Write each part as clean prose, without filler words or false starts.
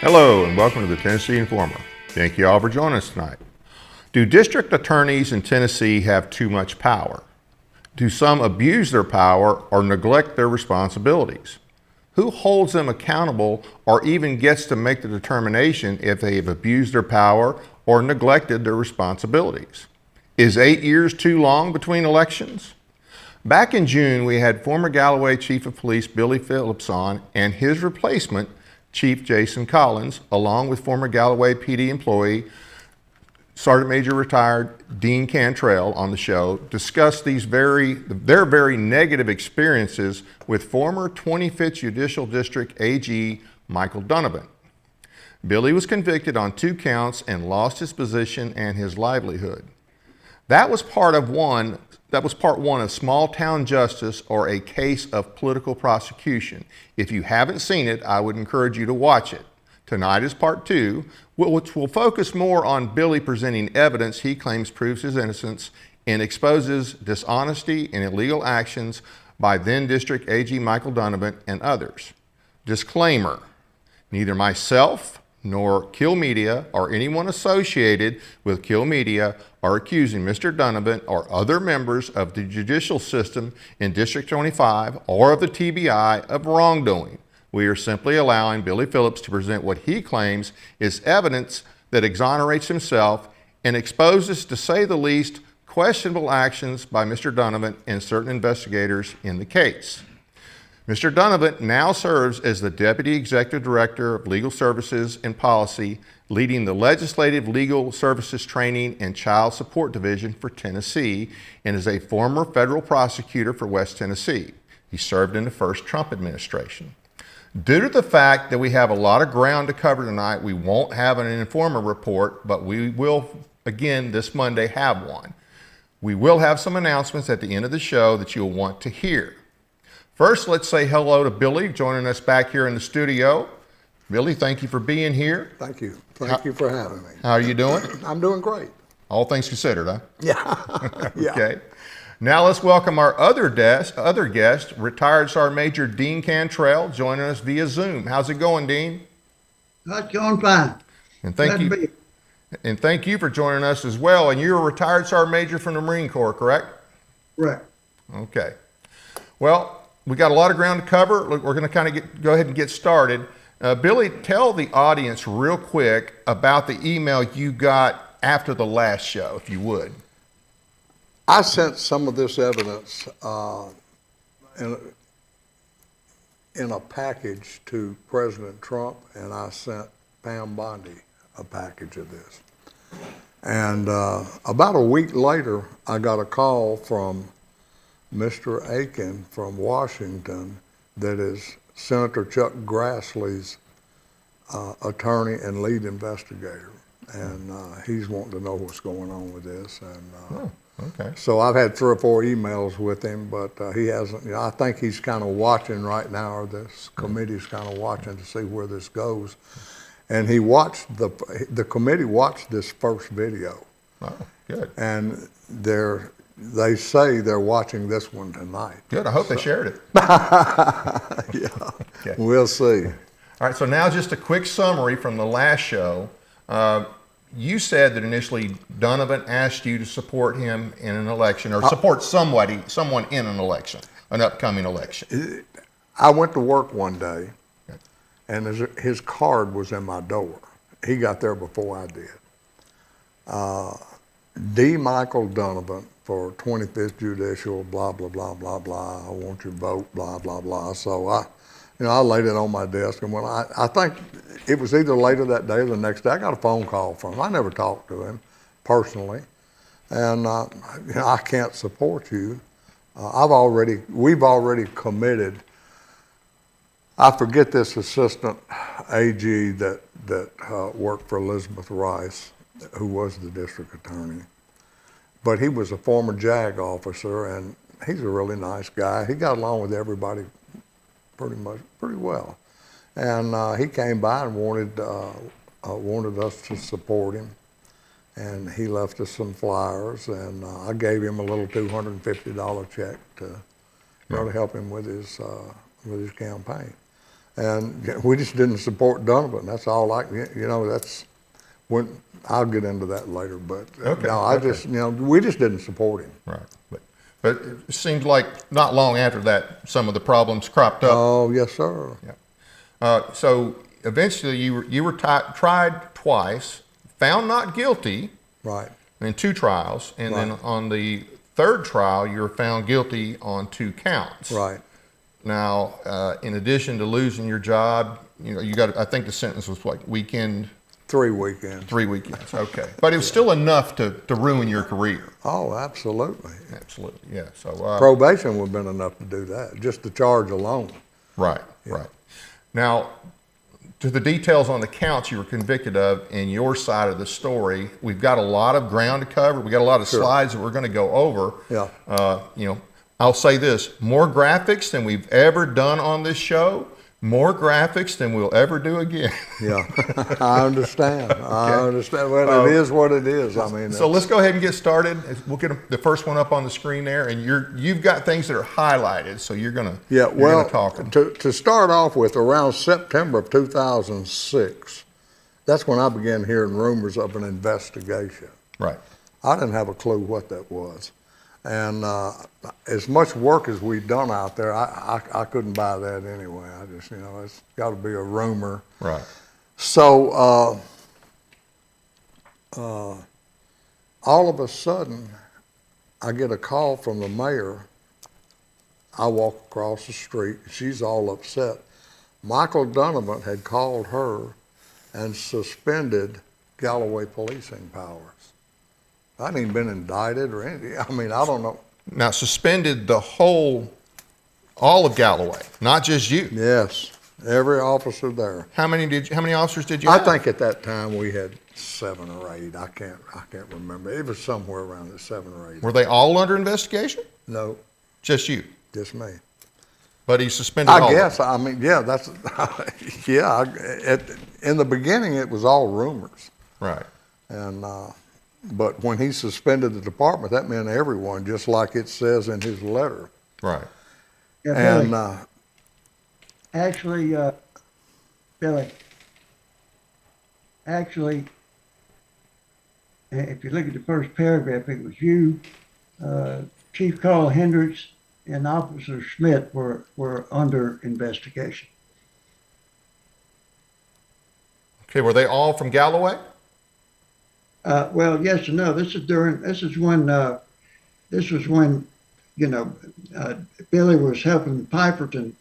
Hello and welcome to the Tennessee Informer. Thank you all for joining us tonight. Do district attorneys in Tennessee have too much power? Do some abuse their power or neglect their responsibilities? Who holds them accountable or even gets to make the determination if they have abused their power or neglected their responsibilities? Is 8 years too long between elections? Back in June, we had former Galloway Chief of Police Billy Phillips on and his replacement, Chief Jason Collins, along with former Galloway PD employee, Sergeant Major retired Dean Cantrell on the show, discussed their very negative experiences with former 25th Judicial District AG Michael Donovan. Billy was convicted on 2 counts and lost his position and his livelihood. That was part one of small town justice, or a case of political prosecution. If you haven't seen it, I would encourage you to watch it. Tonight is part 2, which will focus more on Billy presenting evidence he claims proves his innocence and exposes dishonesty and illegal actions by then District AG Michael Donovan and others. Disclaimer: neither myself nor Kill Media or anyone associated with Kill Media are accusing Mr. Donovan or other members of the judicial system in District 25 or of the TBI of wrongdoing. We are simply allowing Billy Phillips to present what he claims is evidence that exonerates himself and exposes, to say the least, questionable actions by Mr. Donovan and certain investigators in the case. Mr. Donovan now serves as the Deputy Executive Director of Legal Services and Policy, leading the Legislative Legal Services Training and Child Support Division for Tennessee, and is a former federal prosecutor for West Tennessee. He served in the first Trump administration. Due to the fact that we have a lot of ground to cover tonight, we won't have an Informer report, but we will, again, this Monday have one. We will have some announcements at the end of the show that you'll want to hear. First, let's say hello to Billy, joining us back here in the studio. Billy, thank you for being here. Thank you. Thank you for having me. How are you doing? I'm doing great. All things considered, huh? Yeah. Yeah. Okay. Now let's welcome our other guest, retired Sergeant Major Dean Cantrell, joining us via Zoom. How's it going, Dean? That's going fine. And thank you for joining us as well. And you're a retired Sergeant Major from the Marine Corps, correct? Correct. Okay. Well, we got a lot of ground to cover. We're going to kind of go ahead and get started. Billy, tell the audience real quick about the email you got after the last show, if you would. I sent some of this evidence in a package to President Trump, and I sent Pam Bondi a package of this. And about a week later, I got a call from Mr. Aiken from Washington, that is Senator Chuck Grassley's attorney and lead investigator. And he's wanting to know what's going on with this. And okay. So I've had 3 or 4 emails with him, but he hasn't, I think he's kind of watching right now, or this committee's kind of watching to see where this goes. And he watched, the committee watched this first video. Oh, good. And they say they're watching this one tonight. Good. I hope they shared it. Yeah. Okay. We'll see. All right. So now just a quick summary from the last show. You said that initially Donovan asked you to support him in an election, or support someone in an election, an upcoming election. I went to work one day, and his card was in my door. He got there before I did. D. Michael Donovan for 25th Judicial, blah, blah, blah, blah, blah. I want your vote, blah, blah, blah. So I laid it on my desk, and when I think it was either later that day or the next day, I got a phone call from him. I never talked to him personally, and I can't support you. We've already committed. I forget this assistant AG that worked for Elizabeth Rice, who was the district attorney. But he was a former JAG officer, and he's a really nice guy. He got along with everybody pretty well. And he came by and wanted us to support him. And he left us some flyers, and I gave him a little $250 check to help him with his campaign. And we just didn't support Donovan. That's all that's when, I'll get into that later, but Okay, no, I okay. just, we just didn't support him. Right. But it seems like not long after that, some of the problems cropped up. Oh, yes, sir. Yeah. So eventually you were tried twice, found not guilty Right. in 2 trials, and then Right. on the 3rd trial, you were found guilty on 2 counts. Right. Now, in addition to losing your job, you got, I think the sentence was like 3 weekends. 3 weekends. Okay. But it was still enough to ruin your career. Oh, absolutely. Absolutely. Yeah. So, Probation would have been enough to do that, just the charge alone. right. Right. Now, to the details on the counts you were convicted of in your side of the story, we've got a lot of ground to cover. We got a lot of slides that we're going to go over. Yeah. I'll say this, more graphics than we've ever done on this show, more graphics than we'll ever do again. Yeah, I understand. I understand. Well, it is what it is. I mean, So let's go ahead and get started. We'll get the first one up on the screen there, and you've got things that are highlighted, so you're gonna talk. To start off with, around September of 2006, that's when I began hearing rumors of an investigation. Right. I didn't have a clue what that was. And as much work as we'd done out there, I couldn't buy that anyway. I just, it's got to be a rumor. Right. So all of a sudden, I get a call from the mayor. I walk across the street. She's all upset. Michael Donovan had called her and suspended Galloway policing powers. I hadn't even been indicted or anything. I mean, I don't know. Now, suspended all of Galloway, not just you. Yes, every officer there. How many officers did you I have? think at that time we had 7 or 8. I can't remember. It was somewhere around the 7 or 8. Were they all under investigation? No, Just you. just me. But he suspended all I of them. guess. I mean, yeah, that's yeah. In the beginning, it was all rumors, Right. and but when he suspended the department, that meant everyone, just like it says in his letter. Right. Yeah, And Billy, actually, Billy, if you look at the first paragraph, it was you, Chief Carl Hendricks, and Officer Schmidt were under investigation. Okay, were they all from Galloway? Well, yes and no. This was when, Billy was helping Piperton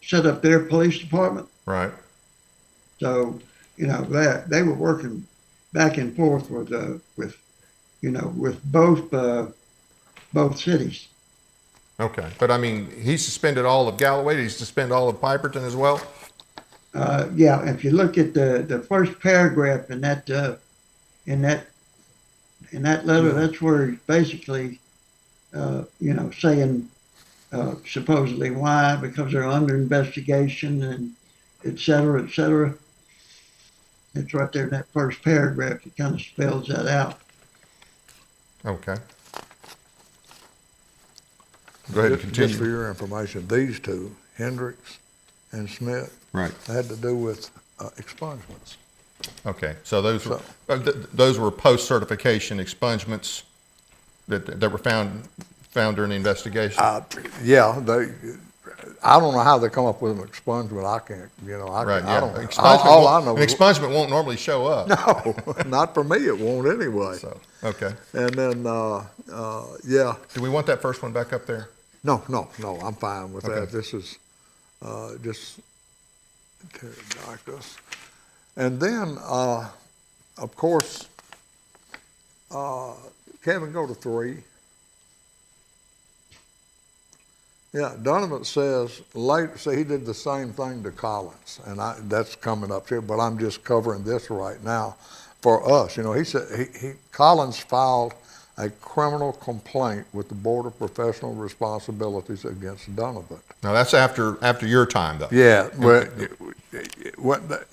set up their police department. Right. So, they were working back and forth with both cities. Okay. But I mean, he suspended all of Galloway. Did he suspend all of Piperton as well? Yeah, if you look at the first paragraph in that letter, that's where he's basically, saying supposedly why, because they're under investigation and et cetera, et cetera. It's right there in that first paragraph. It kind of spells that out. Okay. Go ahead and continue. just for your information, these two, Hendricks and Smith, Right. had to do with expungements. Okay. So those were post-certification expungements that were found during the investigation. Yeah, I don't know how they come up with an expungement. I can't, Right. I Yeah. don't. Expungement All I know an expungement won't normally show up. No, not for me. It won't anyway. So okay. And then, yeah. Do we want that first one back up there? No, I'm fine with Okay. that. This is just pterodactyls. And then, of course, Kevin, go to 3. Yeah, Donovan says he did the same thing to Collins, and that's coming up here, but I'm just covering this right now for us. He said Collins filed a criminal complaint with the Board of Professional Responsibilities against Donovan. No, that's after your time, though. Yeah,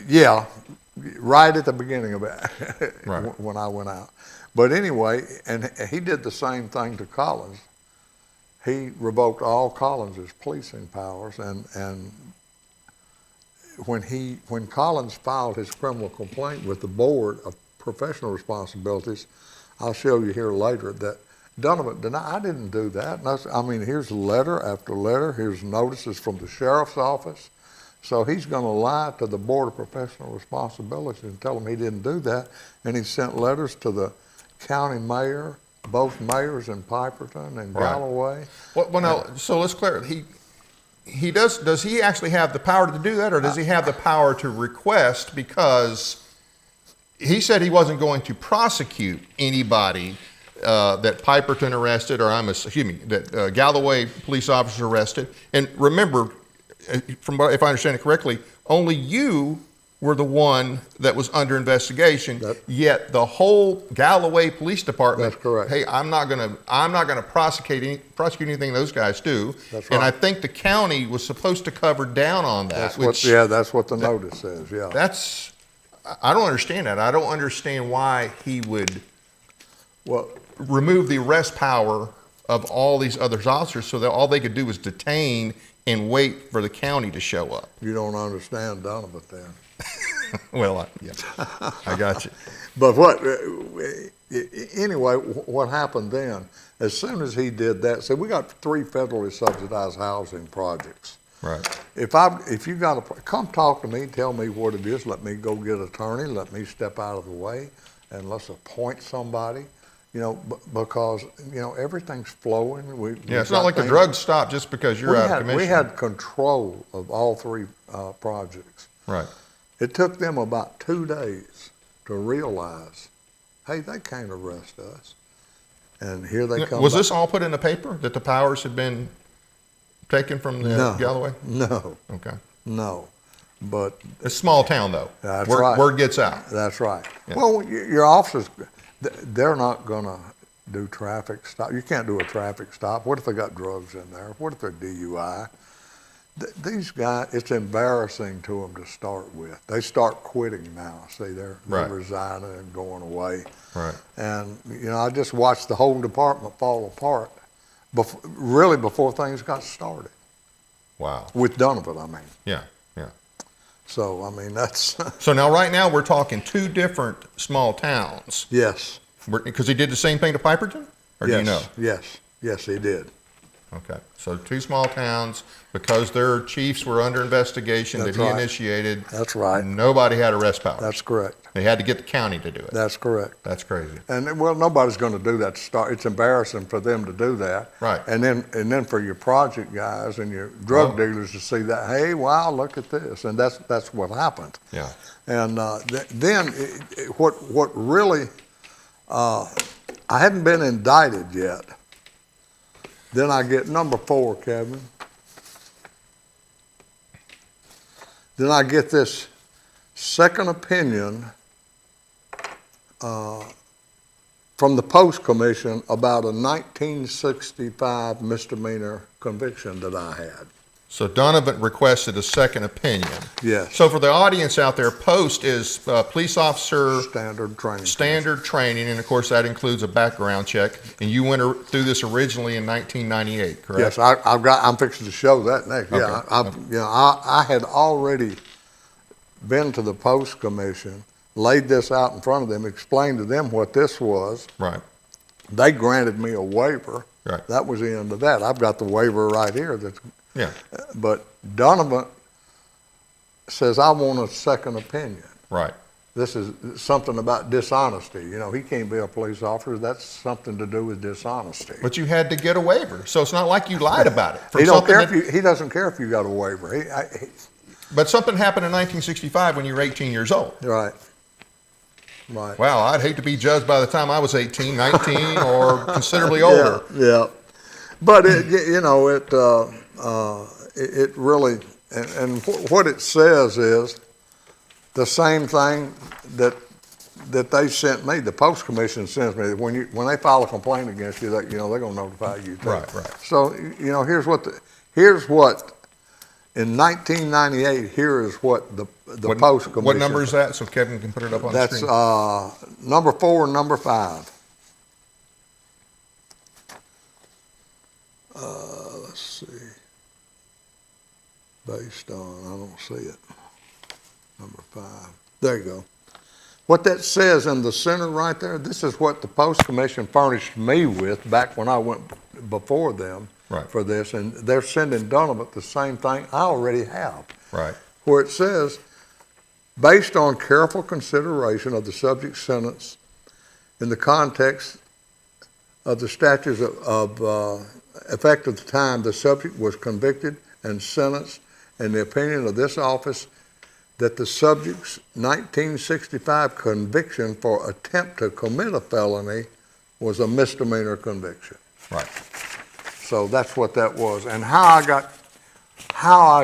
yeah, right at the beginning of it, Right. when I went out. But anyway, and he did the same thing to Collins. He revoked all Collins's policing powers, and when Collins filed his criminal complaint with the Board of Professional Responsibilities, I'll show you here later that Donovan denied, I didn't do that. And I mean, here's letter after letter, here's notices from the sheriff's office. So he's going to lie to the Board of Professional Responsibilities and tell them he didn't do that. And he sent letters to the county mayor, both mayors in Piperton and Galloway. Well, now, so let's clear it. Does he actually have the power to do that, or does he have the power to request? Because he said he wasn't going to prosecute anybody that Piperton arrested, or that Galloway police officer arrested. And remember, if I understand it correctly, only you were the one that was under investigation. Yet the whole Galloway Police Department. That's correct. Hey, I'm not gonna prosecute anything those guys do. That's right. And I think the county was supposed to cover down on that. That's what the notice says. Yeah. I don't understand that. I don't understand why he would remove the arrest power of all these other officers so that all they could do was detain and wait for the county to show up. You don't understand Donovan then. Well, yeah, I got you. But anyway, what happened then, as soon as he did that, so we got 3 federally subsidized housing projects. Right. If you got come talk to me, tell me what it is, let me go get an attorney, let me step out of the way, and let's appoint somebody, because, everything's flowing. It's not like the drugs stop just because you're out of commission. We had control of all 3 projects. Right. It took them about 2 days to realize, hey, they can't arrest us. And here they come. Was this all put in the paper that the powers had been taken from the Galloway? No. Okay. No. But it's a small town, though. That's right. Word gets out. That's right. Yeah. Well, your officers, they're not going to do traffic stop. You can't do a traffic stop. What if they got drugs in there? What if they're DUI? These guys, it's embarrassing to them to start with. They start quitting now. See, they're resigning and going away. Right. And, I just watched the whole department fall apart before things got started. Wow. With Donovan, I mean. Yeah. So, I mean, that's... So now, right now, we're talking 2 different small towns. Yes. Because he did the same thing to Piperton? Or do you know? Yes, he did. Okay. So 2 small towns, because their chiefs were under investigation that he initiated. That's right. Nobody had arrest power. That's correct. They had to get the county to do it. That's correct. That's crazy. And nobody's going to do that to start. It's embarrassing for them to do that. Right. And then for your project guys and your drug dealers to see that, hey, wow, look at this, and that's what happened. Yeah. And then what really, I hadn't been indicted yet. Then I get number 4, Kevin. Then I get this second opinion from the Post Commission about a 1965 misdemeanor conviction that I had. So Donovan requested a second opinion. Yes. So for the audience out there, POST is police officer standard training, and of course that includes a background check. And you went through this originally in 1998, correct? Yes, I'm fixing to show that next. Okay. Yeah, I had already been to the Post Commission, laid this out in front of them, explained to them what this was. Right. They granted me a waiver. Right. That was the end of that. I've got the waiver right here. Yeah. But Donovan says, I want a second opinion. Right. This is something about dishonesty. He can't be a police officer. That's something to do with dishonesty. But you had to get a waiver, so it's not like you lied about it. He doesn't care if you got a waiver. But something happened in 1965 when you were 18 years old. Right. Right. Wow, I'd hate to be judged by the time I was 18, 19, or considerably older. Yeah. But it really, and what it says is the same thing that they sent me. The Post Commission sends me when they file a complaint against you, that they're going to notify you too. Right. So here's what in 1998. Here is what the Post Commission. What number is that? So Kevin can put it up on the screen. That's number 4 and number 5. Let's see. Based on, I don't see it. Number 5. There you go. What that says in the center right there, this is what the Post Commission furnished me with back when I went before them Right. for this, and they're sending Donovan the same thing I already have. Right. Where it says, based on careful consideration of the subject sentence in the context of the statutes of effect of the time the subject was convicted and sentenced, in the opinion of this office, that the subject's 1965 conviction for attempt to commit a felony was a misdemeanor conviction. Right. So that's what that was. And how I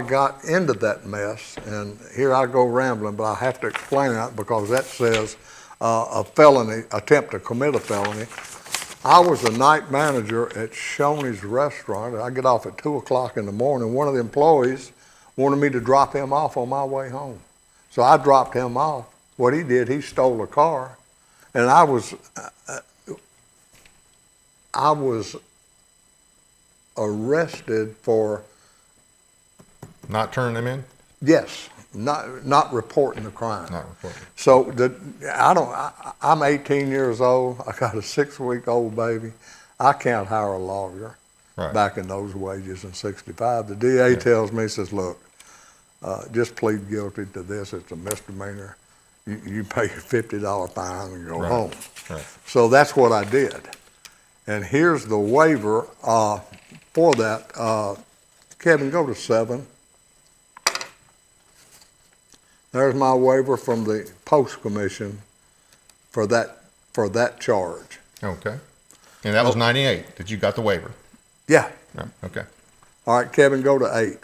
got into that mess, and here I go rambling, but I have to explain that because that says a felony, attempt to commit a felony. I was a night manager at Shoney's restaurant. I get off at 2 o'clock in the morning. One of the employees wanted me to drop him off on my way home. So I dropped him off. What he did, he stole a car, and I was arrested for, Not turning them in? yes, not reporting the crime. Not reporting. So I'm 18 years old. I got a 6-week-old baby. I can't hire a lawyer. Right. Back in those wages in 65. The DA tells me, he says, look, just plead guilty to this. It's a misdemeanor. You pay your $50 fine and go Right. home. Right. So that's what I did. And here's the waiver for that. Kevin, go to 7. There's my waiver from the Post Commission for that charge. Okay. And that was 98 that you got the waiver? Yeah. Yeah. Okay. All right, Kevin, go to 8.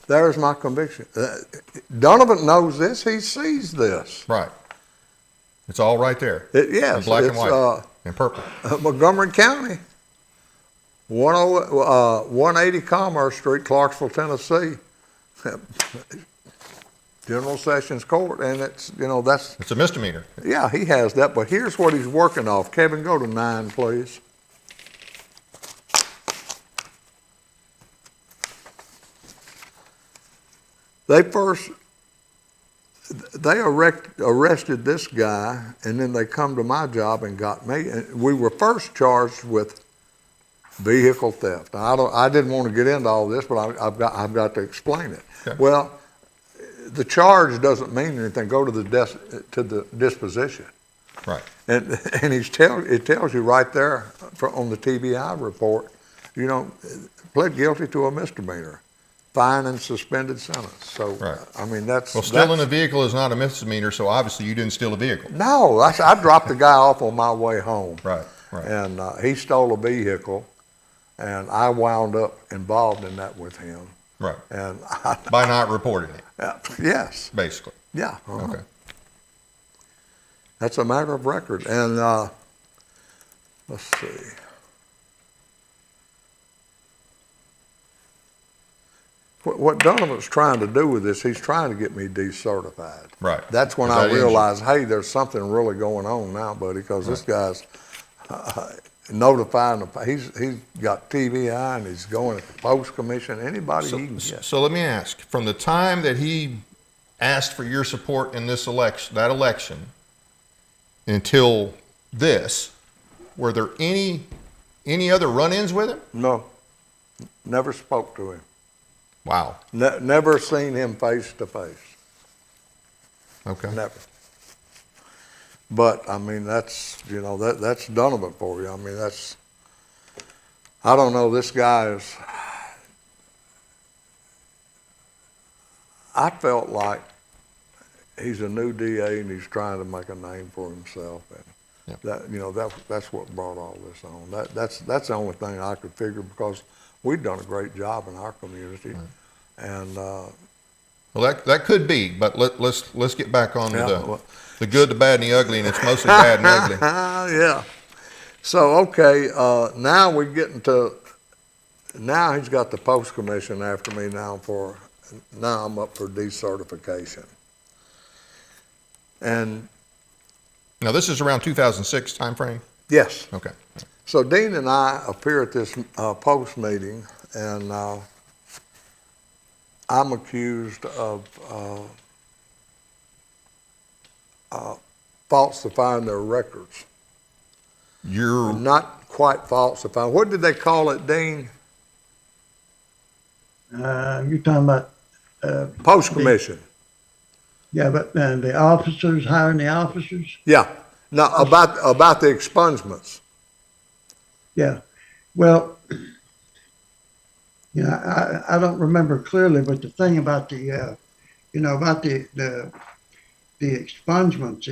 There's my conviction. Donovan knows this. He sees this. Right. It's all right there. Yes. In black and it's, white. In purple. Montgomery County, 180 Commerce Street, Clarksville, Tennessee. General Sessions Court, and it's, that's, It's a misdemeanor. yeah, he has that, but here's what he's working off. Kevin, go to 9, please. They arrested this guy, and then they come to my job and got me. And we were first charged with vehicle theft. Now, I didn't want to get into all this, but I've got to explain it. Okay. Well, the charge doesn't mean anything. Go to the disposition. Right. And it tells you right there on the TBI report, pled guilty to a misdemeanor, fine and suspended sentence. So, Right. I mean, that's... Well, stealing a vehicle is not a misdemeanor, so obviously you didn't steal a vehicle. No, I dropped the guy off on my way home. Right. Right. And he stole a vehicle, and I wound up involved in that with him. Right. And By not reporting it, yes, basically. yeah. Okay. That's a matter of record. And let's see. What Donovan's trying to do with this, he's trying to get me decertified. Right. That's when Is I that realized, hey, there's something really going on now, buddy, because this guy's notifying he's got TVI and he's going to the Post Commission, anybody he can get. So let me ask, from the time that he asked for your support in this election, until this, were there any other run-ins with him? No, never spoke to him. Wow. Never seen him face to face. Okay. Never. But I mean, that's that's Donovan for you. I mean, I don't know. This guy is. I felt like he's a new DA and he's trying to make a name for himself, and that's what brought all this on. That's the only thing I could figure, because we've done a great job in our community, right. And well, that could be, but let's get back on Yeah, the good, the bad, and the ugly, and it's mostly bad and ugly. yeah. So okay, now we're getting to. Now he's got the Post Commission after me now I'm up for decertification. And Now this is around 2006 time frame. yes, Okay. so Dean and I appear at this Post meeting, and I'm accused of falsifying their records. You're Not quite falsifying. What did they call it, Dean? You're talking about, Post-commission. yeah, but the officers, hiring the officers? Yeah. No, about the expungements. Yeah. Well, I don't remember clearly, but the thing about the, about the expungements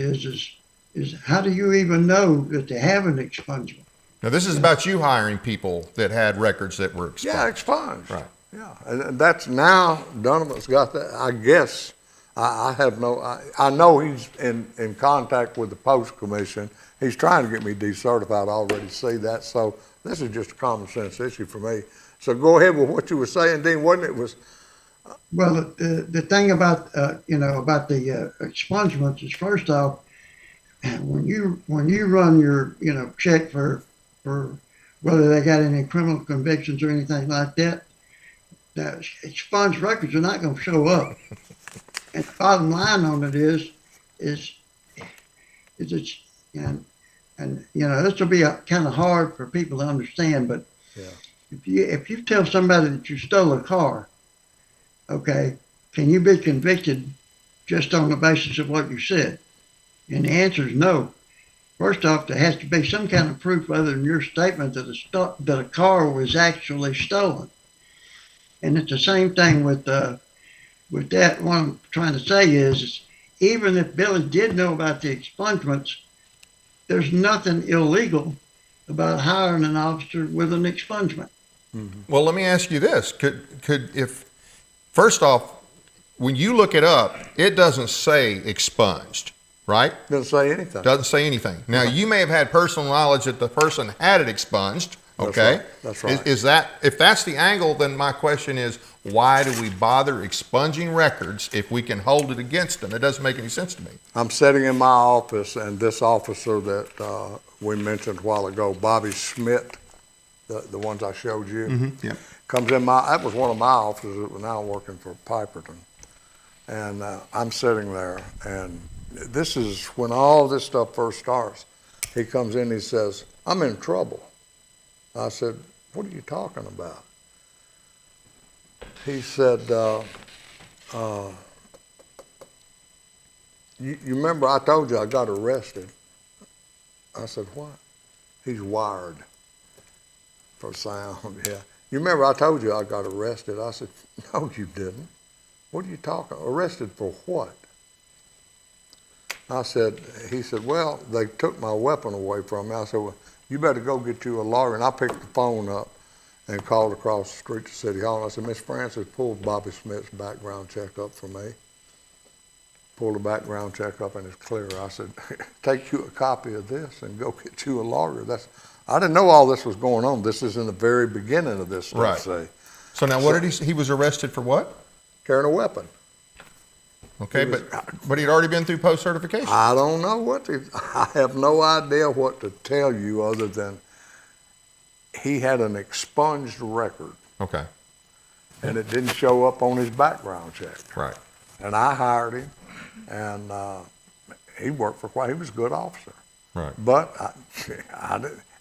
is how do you even know that they have an expungement? now this is about you hiring people that had records that were expunged. Yeah, expunged. Right. Yeah, and that's now Donovan's got that. I guess I have no. I know he's in contact with the post commission. He's trying to get me decertified. I already see that. So this is just a common sense issue for me. So go ahead with what you were saying, Dean. Wasn't it? Was Well, the thing about about the expungements is, first off, when you run your check for whether they got any criminal convictions or anything like that, the expunged records are not going to show up. And the bottom line on it is it's and this will be kind of hard for people to understand, but yeah. if you tell somebody that you stole a car, okay, can you be convicted just on the basis of what you said? And the answer is no. First off, there has to be some kind of proof other than your statement that a car was actually stolen. And it's the same thing with that. What I'm trying to say is even if Billy did know about the expungements, there's nothing illegal about hiring an officer with an expungement. Mm-hmm. Well, let me ask you this: if first off, when you look it up, it doesn't say expunged, right? Doesn't say anything. Doesn't say anything. Now, you may have had personal knowledge that the person had it expunged. Okay, That's right. Is that, if that's the angle, then my question is, why do we bother expunging records if we can hold it against them? It doesn't make any sense to me. I'm sitting in my office, and this officer that we mentioned a while ago, Bobby Schmidt, the ones I showed you, Yeah. comes in that was one of my offices that was now working for Piperton. And I'm sitting there, and this is when all this stuff first starts. He comes in, he says, "I'm in trouble." I said, "What are you talking about?" He said, you remember I told you I got arrested? I said, "What?" He's wired for sound, yeah. "You remember I told you I got arrested?" I said, "No, you didn't. What are you talking? Arrested for what?" He said, "Well, they took my weapon away from me." I said, "Well, you better go get you a lawyer." And I picked the phone up and called across the street to City Hall. And I said, "Miss Francis, pull Bobby Smith's background check up for me." Pulled the background check up and it's clear. I said, "Take you a copy of this and go get you a lawyer." I didn't know all this was going on. This is in the very beginning of this stuff. Right. Say. So now, what did he was arrested for what? Carrying a weapon. Okay, but he'd already been through post certification. I don't know I have no idea what to tell you other than he had an expunged record. Okay. And it didn't show up on his background check. Right. And I hired him, and he worked for he was a good officer. Right. But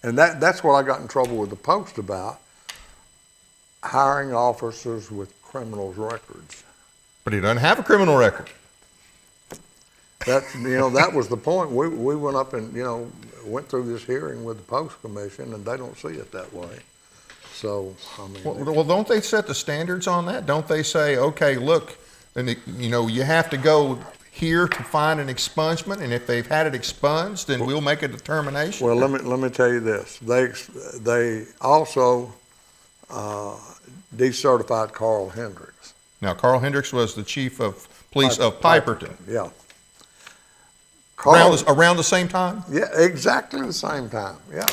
that's what I got in trouble with the Post about, hiring officers with criminals records. But he doesn't have a criminal record. That was the point. We went up and went through this hearing with the Post Commission, and they don't see it that way. So I mean, Well, don't they set the standards on that? Don't they say, okay, look, and you have to go here to find an expungement, and if they've had it expunged, then we'll make a determination. well, let me tell you this. They also decertified Carl Hendricks. Now, Carl Hendricks was the chief of police of Piperton. Yeah. Around the same time? Yeah, exactly the same time. Yeah.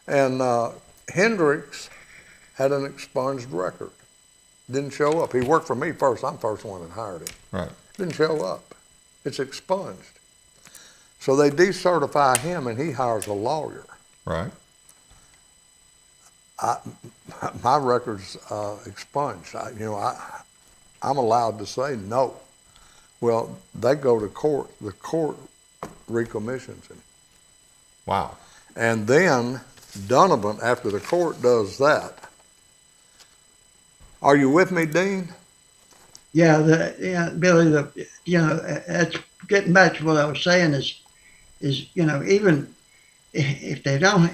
And Hendricks had an expunged record. Didn't show up. He worked for me first. I'm the first one that hired him. Right. Didn't show up. It's expunged. So they decertify him, and he hires a lawyer. Right. My record's expunged. I'm allowed to say no. Well, they go to court. The court recommissions him. Wow. And then Donovan, after the court does that, are you with me, Dean? Yeah, Billy, that's getting back to what I was saying is, even if they don't,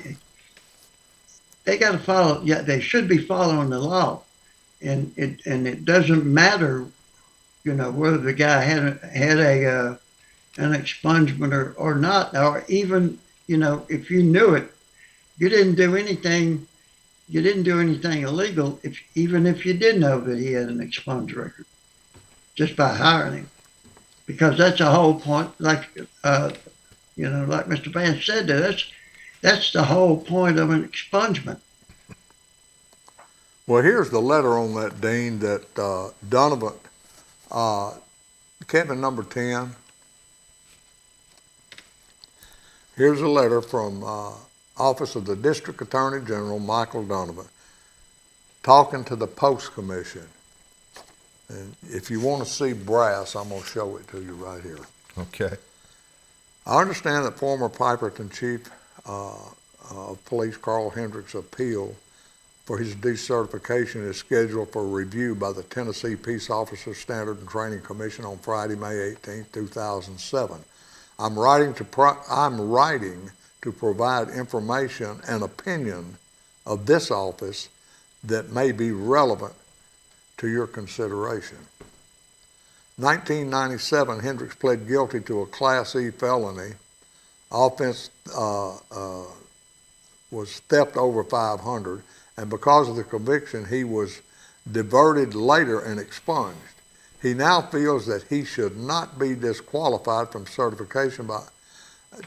they got to follow. Yeah, they should be following the law, and it doesn't matter, whether the guy had an expungement or not, or even, if you knew it, you didn't do anything. You didn't do anything illegal, even if you did know that he had an expunged record, just by hiring him, because that's the whole point. Like like Mr. Vance said, that's the whole point of an expungement. Well, here's the letter on that, Dean, that Donovan, Kevin number 10. Here's a letter from Office of the District Attorney General, Michael Donovan, talking to the Post Commission. And if you want to see brass, I'm going to show it to you right here. Okay. I understand that former Piperton Chief of Police Carl Hendricks' appeal for his decertification is scheduled for review by the Tennessee Peace Officer Standard and Training Commission on Friday, May 18, 2007. I'm writing to provide information and opinion of this office that may be relevant to your consideration. 1997, Hendricks pled guilty to a Class E felony. Offense was theft over $500, and because of the conviction, he was diverted later and expunged. He now feels that he should not be disqualified from certification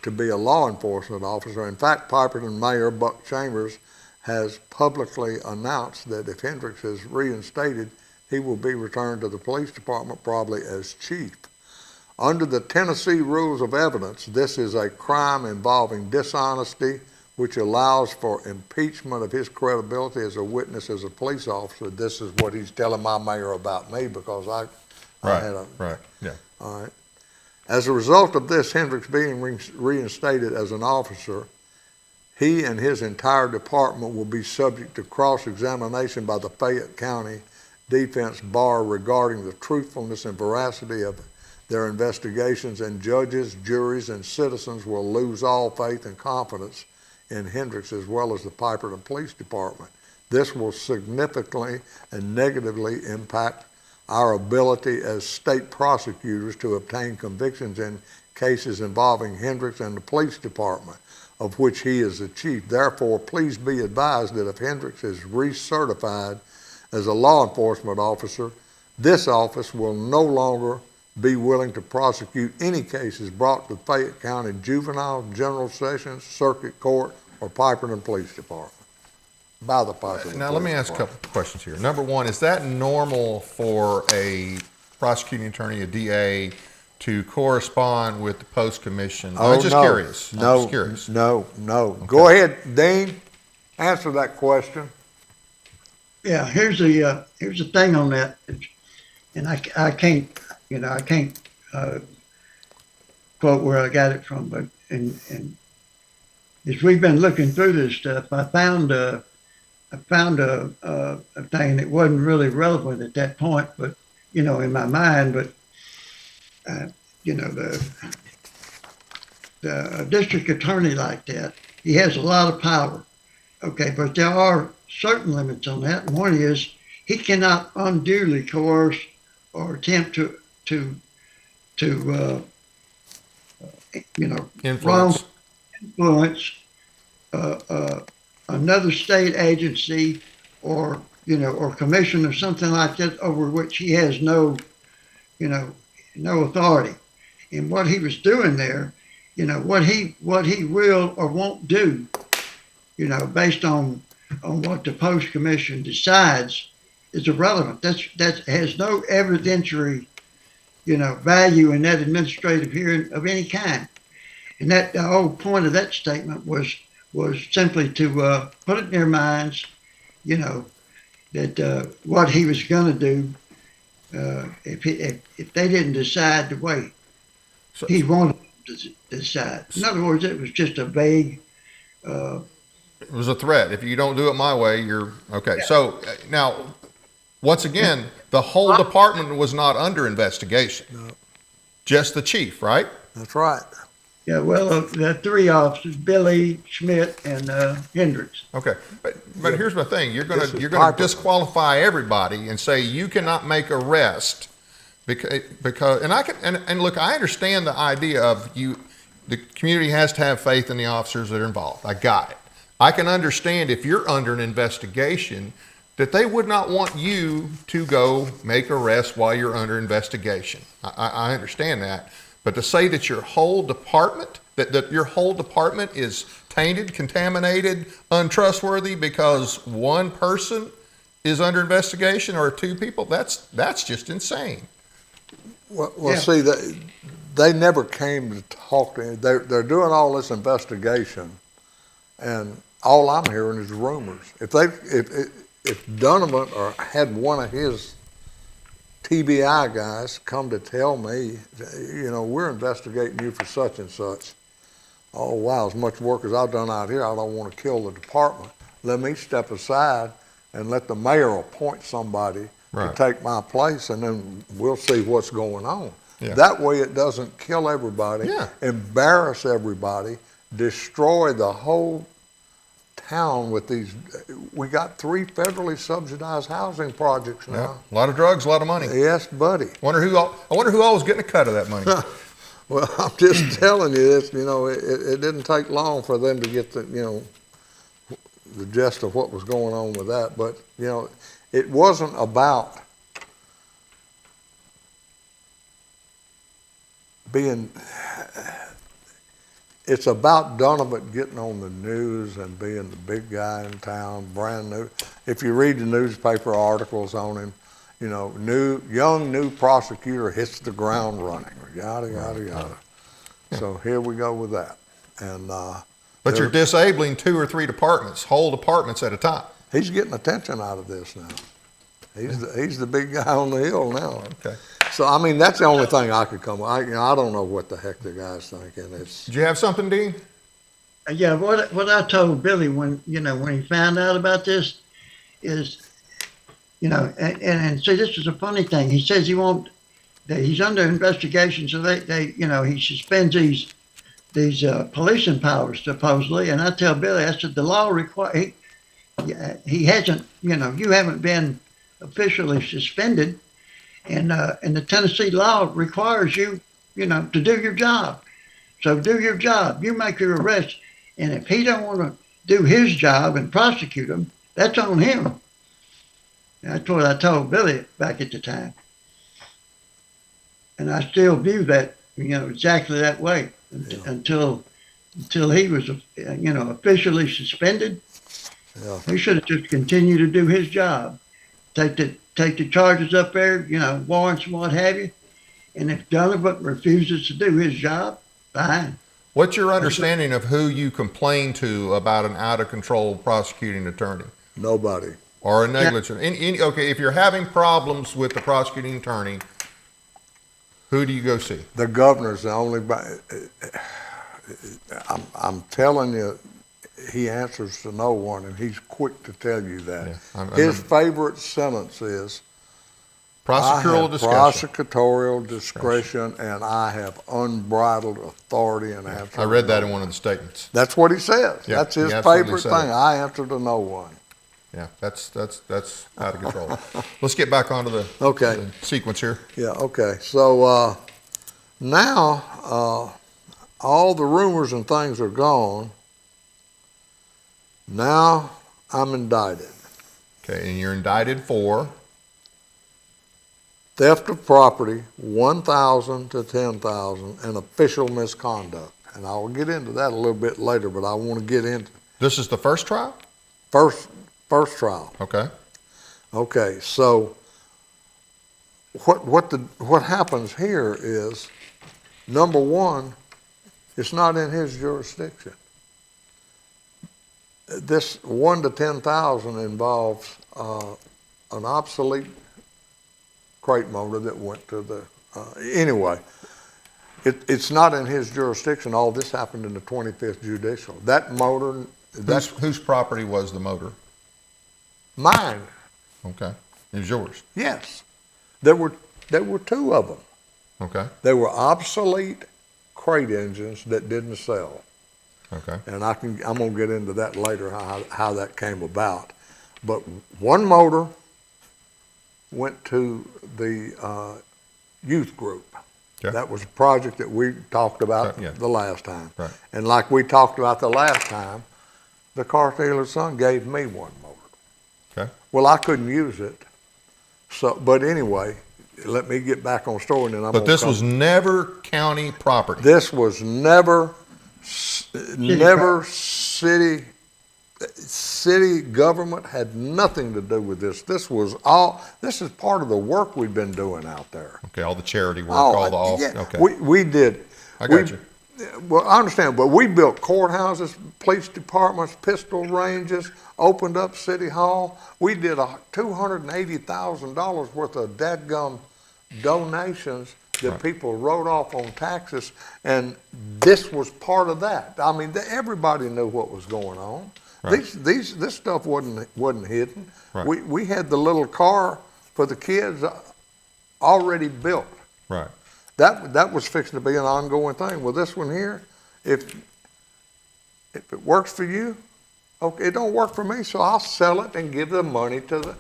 to be a law enforcement officer. In fact, Piperton Mayor Buck Chambers has publicly announced that if Hendricks is reinstated, he will be returned to the police department probably as chief. Under the Tennessee Rules of Evidence, this is a crime involving dishonesty, which allows for impeachment of his credibility as a witness as a police officer. This is what he's telling my mayor about me, because I had a... Right, yeah. All right. As a result of this, Hendricks being reinstated as an officer, he and his entire department will be subject to cross-examination by the Fayette County Defense Bar regarding the truthfulness and veracity of their investigations, and judges, juries, and citizens will lose all faith and confidence in Hendricks as well as the Piperton Police Department. This will significantly and negatively impact our ability as state prosecutors to obtain convictions in cases involving Hendricks and the police department, of which he is the chief. Therefore, please be advised that if Hendricks is recertified as a law enforcement officer, this office will no longer be willing to prosecute any cases brought to Fayette County Juvenile, General Sessions, Circuit Court, or Piperton Police Department. By the Piperton. Now, let me ask a couple of questions here. Number one, is that normal for a prosecuting attorney, a DA, to correspond with the Post Commission? I'm just curious. No, I'm just curious. No. Okay. Go ahead, Dean. Answer that question. Yeah, here's the thing on that, and I can't quote where I got it from, but and as we've been looking through this stuff, I found a thing that wasn't really relevant at that point, but in my mind, but the district attorney like that, he has a lot of power. Okay, but there are certain limits on that. And one is he cannot unduly coerce or attempt to Influence. influence another state agency or commission or something like that over which he has no authority. And what he was doing there, what he will or won't do, based on what the Post Commission decides, is irrelevant. That has no evidentiary, value in that administrative hearing of any kind. And that the whole point of that statement was simply to put it in their minds, that what he was going to do if they didn't decide the way So, he wanted them to decide. In other words, it was just a vague. it was a threat. If you don't do it my way, you're okay. So now, once again, the whole department was not under investigation. No. Just the chief, right? That's right. Yeah, well, the three officers, Billy, Schmidt, and Hendricks. Okay, but here's my thing: you're This is gonna Piper. disqualify everybody and say you cannot make arrest because and look, I understand the idea of you. The community has to have faith in the officers that are involved. I got it. I can understand if you're under an investigation that they would not want you to go make arrests while you're under investigation. I understand that. But to say that your whole department, that your whole department is tainted, contaminated, untrustworthy because one person is under investigation or two people, that's just insane. Well, Yeah. see, they never came to talk to him. They're doing all this investigation, and all I'm hearing is rumors. If Donovan or had one of his TBI guys come to tell me, we're investigating you for such and such. Oh, wow, as much work as I've done out here, I don't want to kill the department. Let me step aside and let the mayor appoint somebody Right. to take my place, and then we'll see what's going on. Yeah. That way it doesn't kill everybody, Yeah. embarrass everybody, destroy the whole town with these. We got 3 federally subsidized housing projects Yeah. now. A lot of drugs, a lot of money. Yes, buddy. I wonder who all was getting a cut of that money. Well, I'm just telling you this. It didn't take long for them to get the gist of what was going on with that. But it wasn't about being. It's about Donovan getting on the news and being the big guy in town, brand new. If you read the newspaper articles on him, young new prosecutor hits the ground running, yada, yada, yada. So here we go with that. And But you're disabling 2 or 3 departments, whole departments at a time. he's getting attention out of this now. He's the big guy on the hill now. Okay. So, I mean, that's the only thing I could come with. I don't know what the heck the guy's thinking. Did you have something, Dean? Yeah, what I told Billy when he found out about this is, and see, this is a funny thing. He says he's under investigation, so he suspends these policing powers supposedly. And I tell Billy, I said the law requires he hasn't, you haven't been officially suspended, and the Tennessee law requires you, to do your job. So do your job. You make your arrest, and if he don't want to do his job and prosecute him, that's on him. That's what I told Billy back at the time, and I still view that, exactly that way until he was, officially suspended. Yeah. He should have just continued to do his job. Take the charges up there, warrants and what have you. And if Donovan refuses to do his job, fine. What's your understanding of who you complain to about an out of control prosecuting attorney Nobody. or a negligent? Okay, if you're having problems with the prosecuting attorney, who do you go see? The governor's the only. I'm telling you, he answers to no one, and he's quick to tell you that. Yeah, His favorite sentence is, Prosecutorial I have discretion. prosecutorial discretion, and I have unbridled authority and answer. I read that in one of the statements. That's what he says. Yeah, That's his he absolutely favorite said thing. it. I answer to no one. Yeah, that's out of control. Let's get back onto the, Okay. the sequence here. Yeah, okay. So now all the rumors and things are gone. Now I'm indicted. Okay, and you're indicted for Theft of property, 1,000 to 10,000, and official misconduct. And I'll get into that a little bit later, but I want to get into this is the first trial? first trial. Okay. Okay, so what happens here is, number one, it's not in his jurisdiction. This 1 to 10,000 involves an obsolete crate motor that went to the, anyway. It's not in his jurisdiction. All this happened in the 25th Judicial. That motor, that's Whose property was the motor? mine. Okay. It was yours. Yes. There were two of them. Okay. They were obsolete crate engines that didn't sell. Okay. And I'm gonna get into that later, how that came about. But one motor went to the youth group. Okay. That was a project that we talked about Yeah. the last time. Right. And like we talked about the last time, the car dealer's son gave me one motor. Okay. Well, I couldn't use it. So, but anyway, let me get back on story, and then I'm. But this was never county property. This was never city government had nothing to do with this. This is part of the work we've been doing out there. Okay. All the charity work, all the yeah, okay. we did. I got you. Well, I understand, but we built courthouses, police departments, pistol ranges, opened up City Hall. We did $280,000 worth of dadgum donations that people wrote off on taxes, and this was part of that. I mean, everybody knew what was going on. Right. This stuff wasn't hidden. Right. We had the little car for the kids already built. Right. That was fixing to be an ongoing thing. Well, this one here, if it works for you, okay, it don't work for me, so I'll sell it and give the money to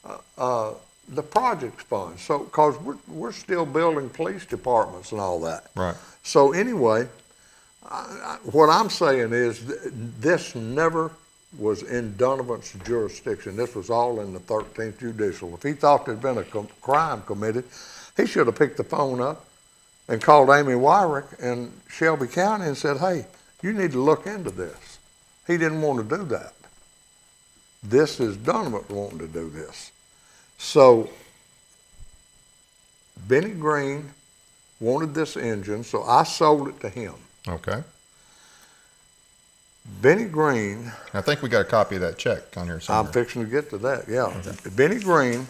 the project fund. So, cause we're still building police departments and all that. Right. So anyway, what I'm saying is this never was in Donovan's jurisdiction. This was all in the 13th Judicial. If he thought there'd been a crime committed, he should have picked the phone up and called Amy Wyrick in Shelby County and said, hey, you need to look into this. He didn't want to do that. This is Donovan wanting to do this. So Benny Green wanted this engine, so I sold it to him. Okay. Benny Green, I think we got a copy of that check on here somewhere. I'm fixing to get to that, yeah. Okay. Benny Green,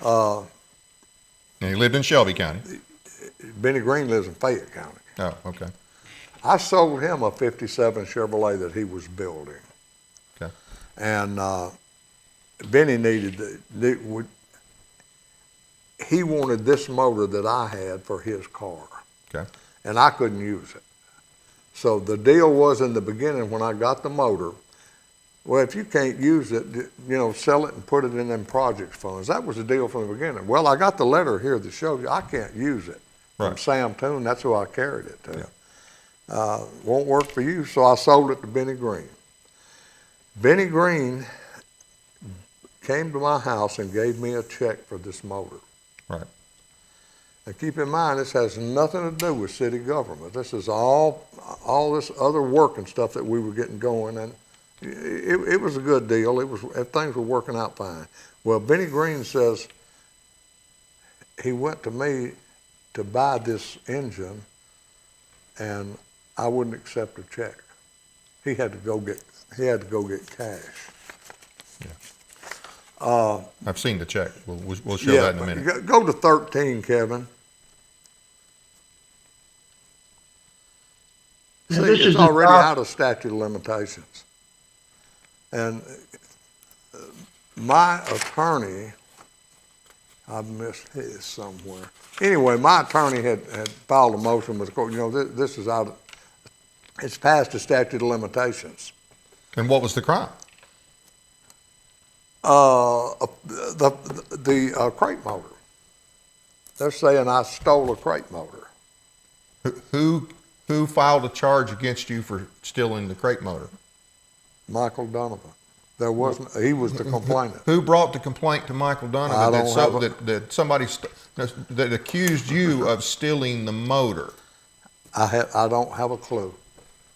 And he lived in Shelby County. Benny Green lives in Fayette County. Oh, okay. I sold him a 57 Chevrolet that he was building. Okay. And Benny he wanted this motor that I had for his car. Okay. And I couldn't use it. So the deal was in the beginning when I got the motor, well, if you can't use it, sell it and put it in them project funds. That was the deal from the beginning. Well, I got the letter here that shows you I can't use it. From Right. Sam Toon, that's who I carried it to. Yeah. Won't work for you, so I sold it to Benny Green. Benny Green came to my house and gave me a check for this motor. Right. And keep in mind, this has nothing to do with city government. This is all this other work and stuff that we were getting going, and it was a good deal. Things were working out fine. Well, Benny Green says he went to me to buy this engine, and I wouldn't accept a check. He had to go get cash. I've seen the check. We'll show that in a minute. Go to 13, Kevin. Now, See, this it's is the already top- out of statute of limitations. And my attorney, I missed his somewhere. Anyway, my attorney had filed a motion with the court. This is out of, it's past the statute of limitations. And what was the crime? The crate motor. They're saying I stole a crate motor. Who filed a charge against you for stealing the crate motor? Michael Donovan. There wasn't. He was the complainant. Who brought the complaint to Michael Donovan that somebody that accused you of stealing the motor? I don't have a clue.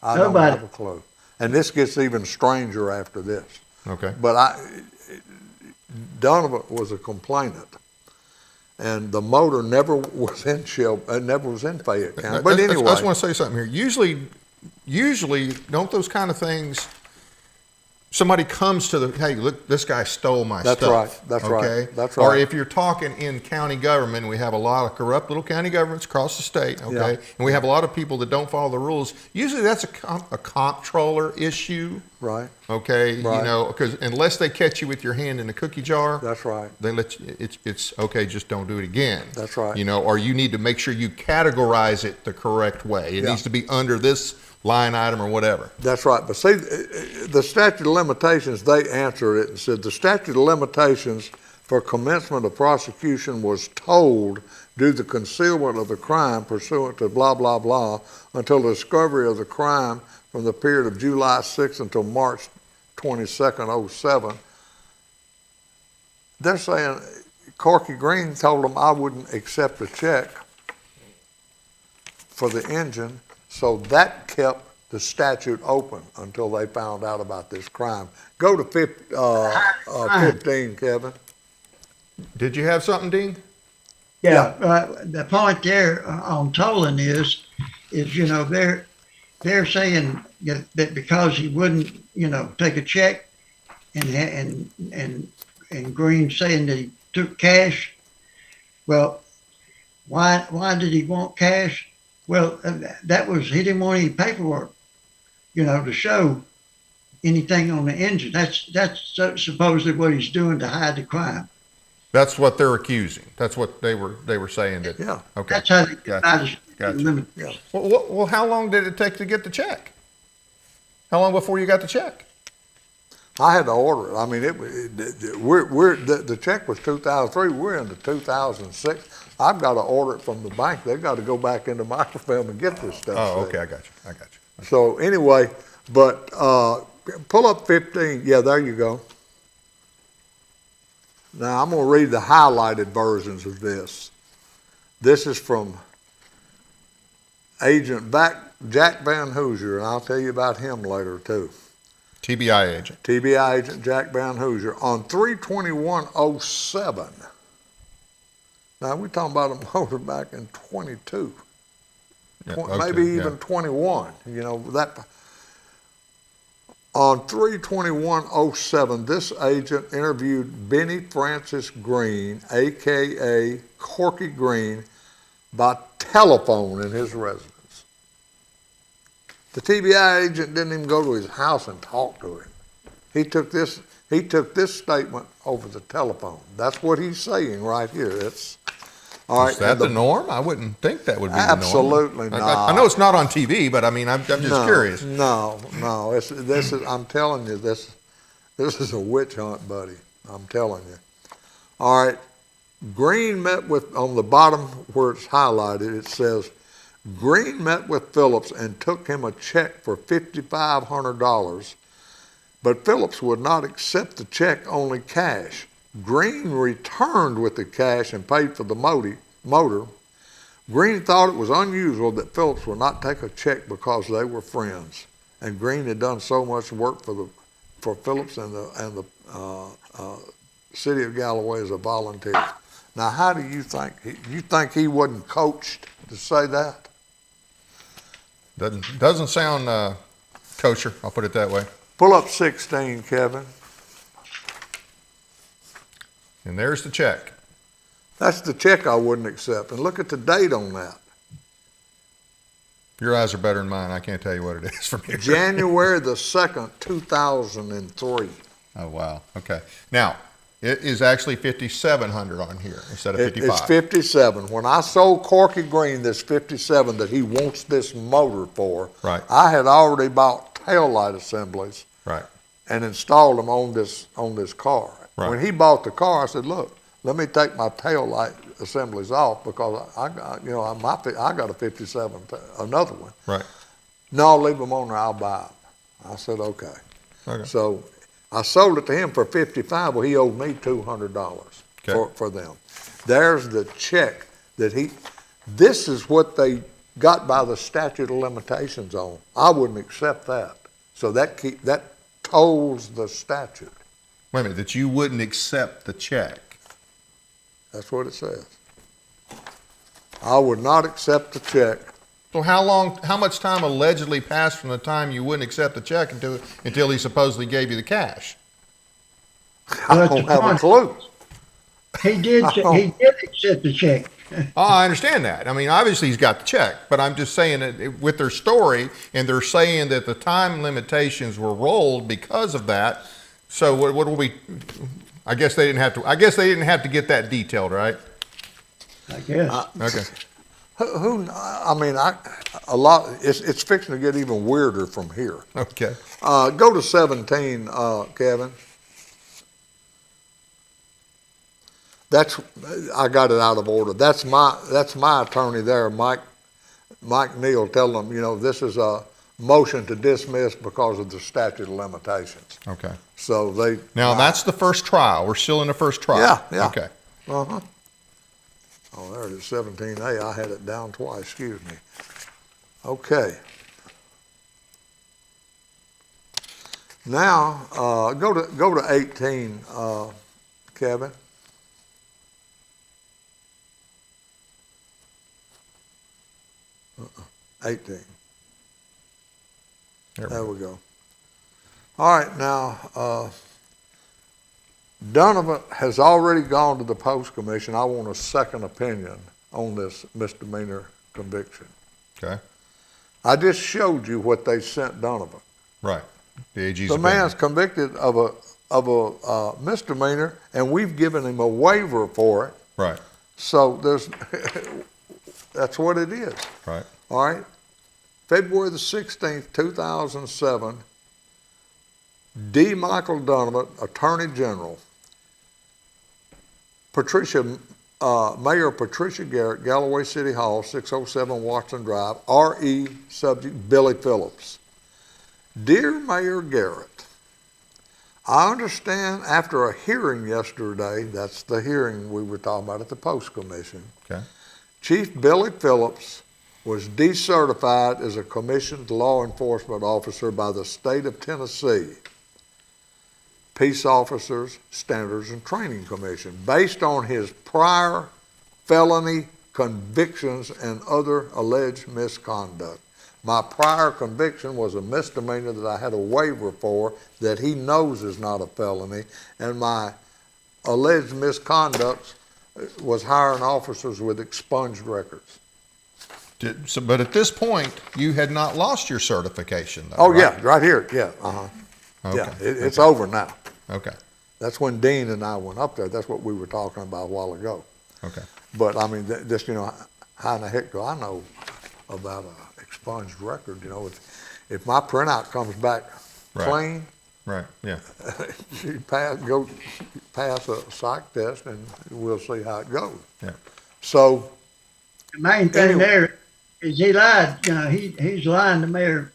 I Nobody. don't have a clue. And this gets even stranger after this. Okay. But Donovan was a complainant, and the motor never was in Fayette County. But anyway, I just want to say something here. Usually, don't those kind of things somebody comes to hey, look, this guy stole my That's stuff. right. That's okay? right. That's Or right. if you're talking in county government, we have a lot of corrupt little county governments across the state, okay? Yeah. And we have a lot of people that don't follow the rules. Usually that's a comptroller issue, Right. okay? Right. You know, because unless they catch you with your hand in the cookie jar, That's right. they let you, it's okay, just don't do it again. That's right. You know, or you need to make sure you categorize it the correct way. It Yeah. needs to be under this line item or whatever. That's right. But see, the statute of limitations, they answered it and said the statute of limitations for commencement of prosecution was told due to concealment of the crime pursuant to blah, blah, blah, until the discovery of the crime from the period of July 6th until March 22nd, 07. They're saying Corky Green told them I wouldn't accept a check for the engine, so that kept the statute open until they found out about this crime. Go to 15, Kevin. Did you have something, Dean? Yeah, the point there on tolling is you know they're saying that because he wouldn't take a check and Green saying that he took cash. Well, why did he want cash? Well, that was he didn't want any paperwork, to show anything on the engine. That's supposedly what he's doing to hide the crime. That's what they're accusing. That's what they were saying. That Yeah. Okay. That's how they Gotcha. Gotcha. Yeah. Well, how long did it take to get the check? How long before you got the check? I had to order it. I mean, the check was 2003. We're into 2006. I've got to order it from the bank. They've got to go back into microfilm and get this stuff. Oh, set. okay. I got you. So anyway, but pull up 15. Yeah, there you go. Now I'm going to read the highlighted versions of this. This is from Agent Jack Van Hoosier, and I'll tell you about him later too. TBI agent. TBI agent Jack Van Hoosier on 3/21/07. Now we're talking about a motor back in 22, Yeah, maybe okay, even yeah. 21. That. On 3/21/07, this agent interviewed Benny Francis Green, aka Corky Green, by telephone in his residence. The TBI agent didn't even go to his house and talk to him. He took this statement over the telephone. That's what he's saying right here. All right. Is that the norm? I wouldn't think that would be absolutely the norm. not. I know it's not on TV, but I mean, I'm just curious. No. This is. I'm telling you, this is a witch hunt, buddy. I'm telling you. All right. Green met with, on the bottom where it's highlighted, it says, Green met with Phillips and took him a check for $5,500, but Phillips would not accept the check, only cash. Green returned with the cash and paid for the motor. Green thought it was unusual that Phillips would not take a check because they were friends, and Green had done so much work for Phillips and the city of Galloway as a volunteer. Now, how do you think? You think he wasn't coached to say that? Doesn't sound kosher. I'll put it that way. Pull up 16, Kevin. And there's the check. That's the check I wouldn't accept. And look at the date on that. Your eyes are better than mine. I can't tell you what it is from here. January the 2nd, 2003. Oh, wow. Okay. Now, it is actually 5,700 on here instead of 55. It's 57. When I sold Corky Green this 57 that he wants this motor for, Right. I had already bought taillight assemblies Right. and installed them on this car. Right. When he bought the car, I said, "Look, let me take my taillight assemblies off because I got a 57, another one." Right. "No, leave them on there. I'll buy them." I said, "Okay." Okay. So I sold it to him for $55. Well, he owed me $200 Okay. for them. There's the check that this is what they got by the statute of limitations on. I wouldn't accept that. So that tolls the statute. Wait a minute. That you wouldn't accept the check. That's what it says. I would not accept the check So how much time allegedly passed from the time you wouldn't accept the check until he supposedly gave you the cash? I don't have a clue. He did accept the check. Oh, I understand that. I mean, obviously he's got the check, but I'm just saying that with their story, and they're saying that the time limitations were rolled because of that. So what will we? I guess they didn't have to. I guess they didn't have to get that detailed, right? I guess. Okay. A lot. It's fixing to get even weirder from here. Okay. Go to 17, Kevin. I got it out of order. That's my attorney there, Mike Neal, telling them, this is a motion to dismiss because of the statute of limitations. Okay. So that's the first trial. We're still in the first trial. Yeah. Okay. Uh-huh. Oh, there it is, 17A. I had it down twice. Excuse me. Okay. Now go to 18, Kevin. Uh-uh. 18. There we go. All right, now, Donovan has already gone to the Post Commission. I want a second opinion on this misdemeanor conviction. Okay. I just showed you what they sent Donovan. Right. The AG's The opinion. man's convicted of a misdemeanor, and we've given him a waiver for it. Right. So that's what it is. Right. All right. February the 16th, 2007, D. Michael Donovan, Attorney General, Mayor Patricia Garrett, Galloway City Hall, 607 Watson Drive, R.E. Subject Billy Phillips. Dear Mayor Garrett, I understand after a hearing yesterday, that's the hearing we were talking about at the Post Commission, Okay. Chief Billy Phillips was decertified as a commissioned law enforcement officer by the state of Tennessee Peace Officers Standards and Training Commission based on his prior felony convictions and other alleged misconduct. My prior conviction was a misdemeanor that I had a waiver for that he knows is not a felony, and my alleged misconduct was hiring officers with expunged records. But at this point, you had not lost your certification, though. Oh, right? yeah, right here, yeah, Okay. Yeah, it's over now. Okay. That's when Dean and I went up there. That's what we were talking about a while ago. Okay. But I mean, just, how in the heck do I know about an expunged record? If my printout comes back Right. clean, Right. Yeah. you pass a psych test, and we'll see how it goes. Yeah. So The main thing Anyway. there is he lied. He's lying to Mayor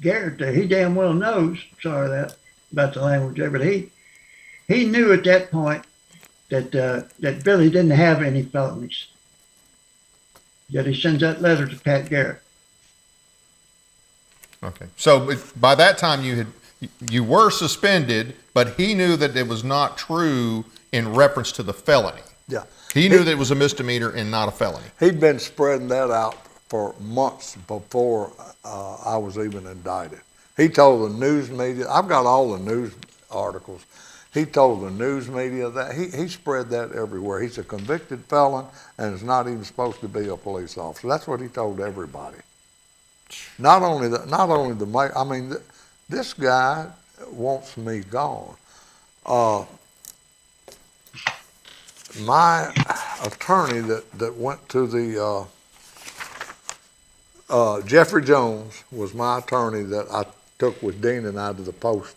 Garrett there. He damn well knows, about the language there, but he knew at that point that Billy didn't have any felonies. Yet he sends that letter to Pat Garrett. Okay. So by that time, you were suspended, but he knew that it was not true in reference to the felony. yeah, He knew that it was a misdemeanor and not a felony. he'd been spreading that out for months before I was even indicted. He told the news media, I've got all the news articles. He told the news media that he spread that everywhere. He's a convicted felon and is not even supposed to be a police officer. That's what he told everybody. Not only the mayor. I mean, this guy wants me gone. My attorney that went to the Jeffrey Jones was my attorney that I took with Dean and I to the Post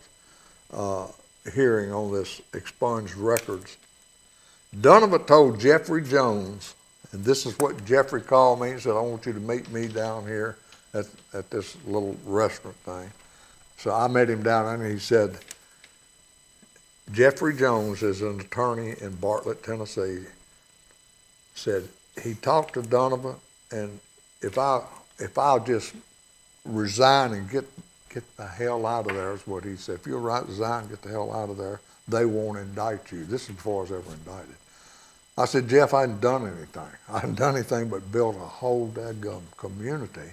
hearing on this expunged records. Donovan told Jeffrey Jones, and this is what Jeffrey called me and said, I want you to meet me down here at this little restaurant thing. So I met him down there, and he said, Jeffrey Jones is an attorney in Bartlett, Tennessee, said he talked to Donovan, and if I'll just resign and get the hell out of there, is what he said. If you'll resign and get the hell out of there, they won't indict you. This is before I was ever indicted. I said, Jeff, I hadn't done anything. I hadn't done anything but build a whole dadgum community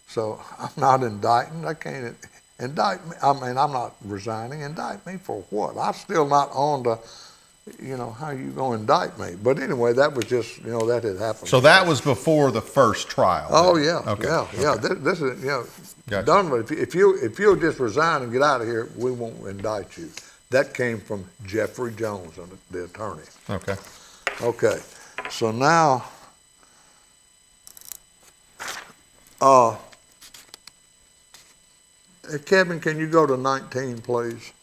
So I'm not indicting. They can't indict me. I mean, I'm not resigning. Indict me for what? I'm still not on to, how you going to indict me? But anyway, that was just, that had happened. So that was before the first trial. Oh, then? yeah. Okay. Yeah. Okay. This is, Gotcha. Donovan, if you'll just resign and get out of here, we won't indict you. That came from Jeffrey Jones, the attorney. Okay. Okay. So now, Kevin, can you go to 19, please?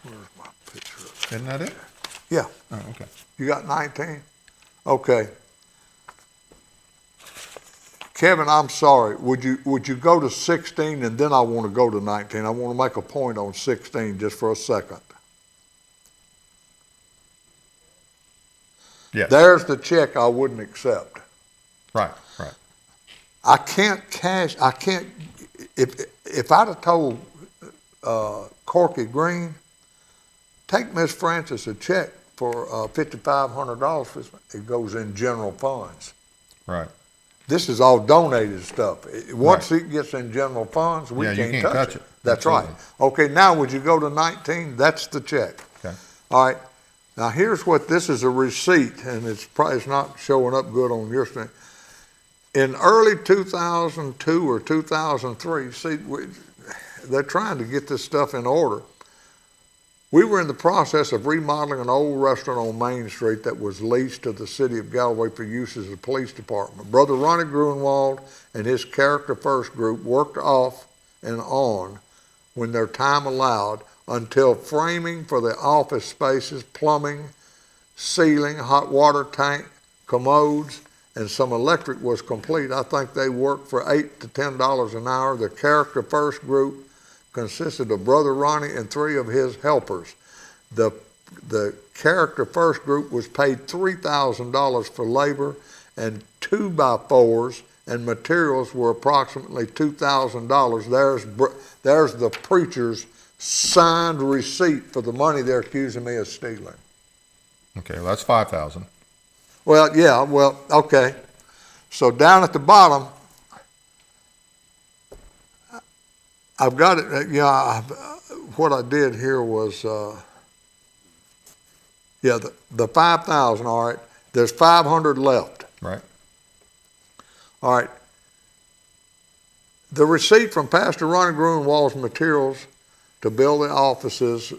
Where's my picture of it? Isn't that it? Yeah. Oh, okay. You got 19? Okay. Kevin, I'm sorry. Would you go to 16 and then I want to go to 19? I want to make a point on 16 just for a second. Yes. There's the check I wouldn't accept. Right. I can't, if I'd have told Corky Green, take Miss Francis a check for $5,500, it goes in general funds. Right. This is all donated stuff. Once it gets in general funds, we Yeah, you can't can't touch touch it. it. That's Absolutely. right. Okay, now would you go to 19? That's the check. Okay. All right. Now here's what this is, a receipt, and it's not showing up good on your screen. In early 2002 or 2003, see, they're trying to get this stuff in order. We were in the process of remodeling an old restaurant on Main Street that was leased to the city of Galloway for use as a police department. Brother Ronnie Gruenwald and his Character First group worked off and on when their time allowed until framing for the office spaces, plumbing, ceiling, hot water tank, commodes, and some electric was complete. I think they worked for $8 to $10 an hour. The Character First group consisted of Brother Ronnie and 3 of his helpers. The Character First group was paid $3,000 for labor, and 2x4s and materials were approximately $2,000. There's the preacher's signed receipt for the money they're accusing me of stealing. Okay. Well, that's 5,000. Well, yeah, okay. So down at the bottom, I've got it, what I did here was, the 5,000, all right, there's 500 left. Right. All right. The receipt from Pastor Ronnie Gruenwald's materials to build the offices,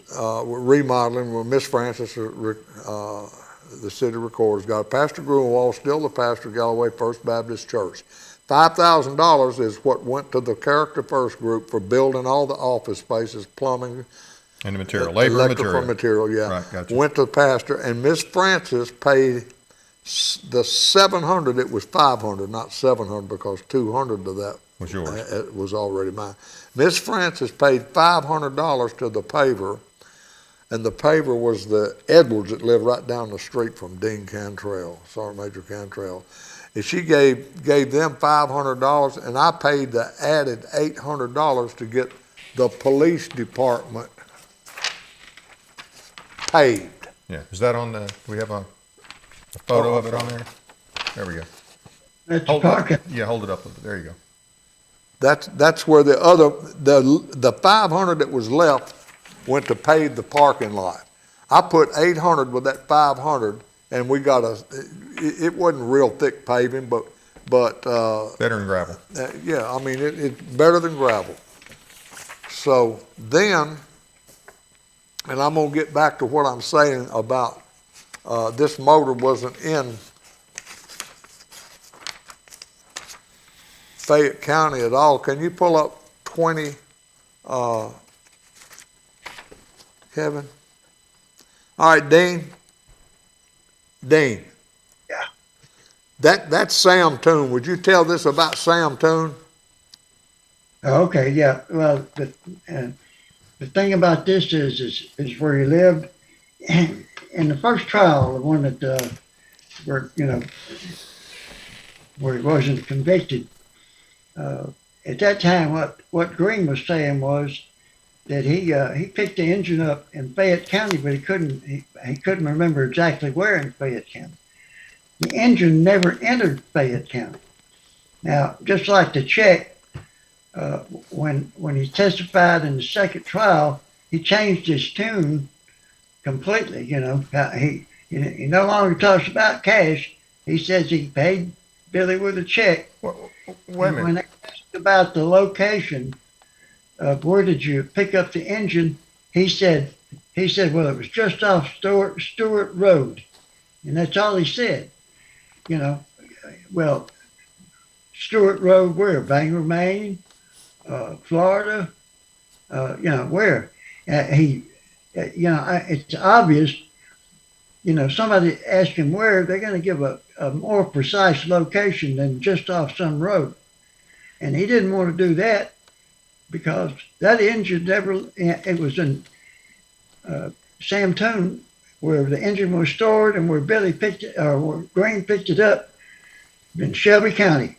remodeling, with Miss Francis, the city recorder's got Pastor Gruenwald, still the pastor of Galloway First Baptist Church. $5,000 is what went to the Character First group for building all the office spaces, plumbing, And the material, labor and electrical material. material, yeah. Right, gotcha. Went to the pastor, and Miss Francis paid the 700. It was 500, not 700, because 200 of that Was yours. was already mine. Miss Francis paid $500 to the paver, and the paver was the Edwards that lived right down the street from Dean Cantrell, Sergeant Major Cantrell. And she gave them $500, and I paid the added $800 to get the police department paved. Yeah. Is that on the? Do we have a photo of it on there? There we go. That's the Hold it up. parking. Yeah, hold it up. There you go. That's where the 500 that was left went to pave the parking lot. I put 800 with that 500, and we got it wasn't real thick paving, but Better than gravel. yeah, I mean it's better than gravel. So then, and I'm gonna get back to what I'm saying about this motor wasn't in Fayette County at all. Can you pull up 20, Kevin? All right, Dean. Yeah. That's Sam Toon. Would you tell this about Sam Toon? Okay, yeah. Well, the thing about this is where he lived. In the first trial, the one that where he wasn't convicted. At that time, what Green was saying was that he picked the engine up in Fayette County, but he couldn't remember exactly where in Fayette County. The engine never entered Fayette County. Now, just like the check, when he testified in the second trial, he changed his tune completely. He no longer talks about cash. He says he paid Billy with a check. Wait a minute. When asked about the location of where did you pick up the engine, he said, well, it was just off Stewart Road, and that's all he said. Well, Stewart Road where? Bangor, Maine, Florida, where? It's obvious. Somebody asked him where, they're going to give a more precise location than just off some road. And he didn't want to do that because that engine it was in Sam Toon where the engine was stored and where Billy picked it, or where Green picked it up in Shelby County,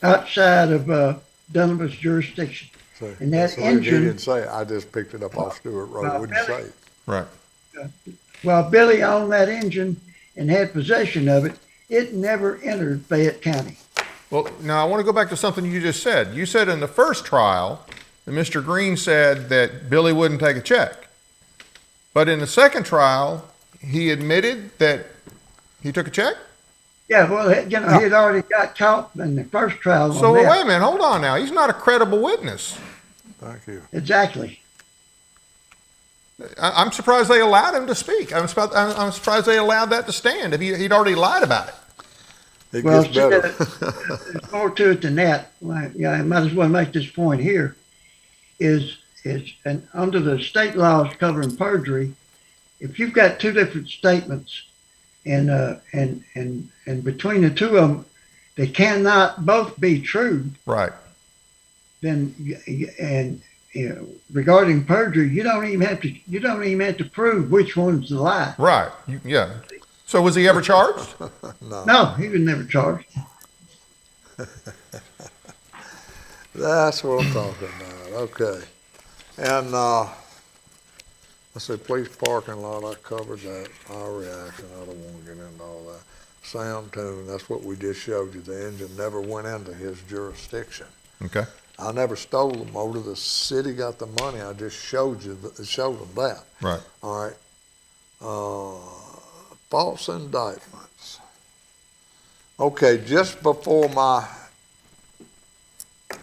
outside of Donovan's jurisdiction. So, and that he engine, didn't say it. I just picked it up off Stewart Road. Wouldn't say it. Right. While Billy owned that engine and had possession of it, it never entered Fayette County. Well, now I want to go back to something you just said. You said in the first trial that Mr. Green said that Billy wouldn't take a check. But in the second trial, he admitted that he took a check? Yeah, well, he had already got caught in the first trial. So wait a minute, hold on now. He's not a credible witness. Thank you. Exactly. I'm surprised they allowed him to speak. I'm surprised they allowed that to stand if he'd already lied about it. It gets better. There's more to it than that. I might as well make this point here. And under the state laws covering perjury, if you've got two different statements, and between the two of them, they cannot both be true. Right. Then regarding perjury, you don't even have to prove which one's the lie. Right. Yeah. So was he ever charged? No, he was never charged. That's what I'm talking about. Okay. And let's see, police parking lot, I covered that. Our reaction, I don't want to get into all that. Sam Toon, that's what we just showed you. The engine never went into his jurisdiction. Okay. I never stole the motor. The city got the money. I just showed them that. Right. All right. False indictments. Okay, just before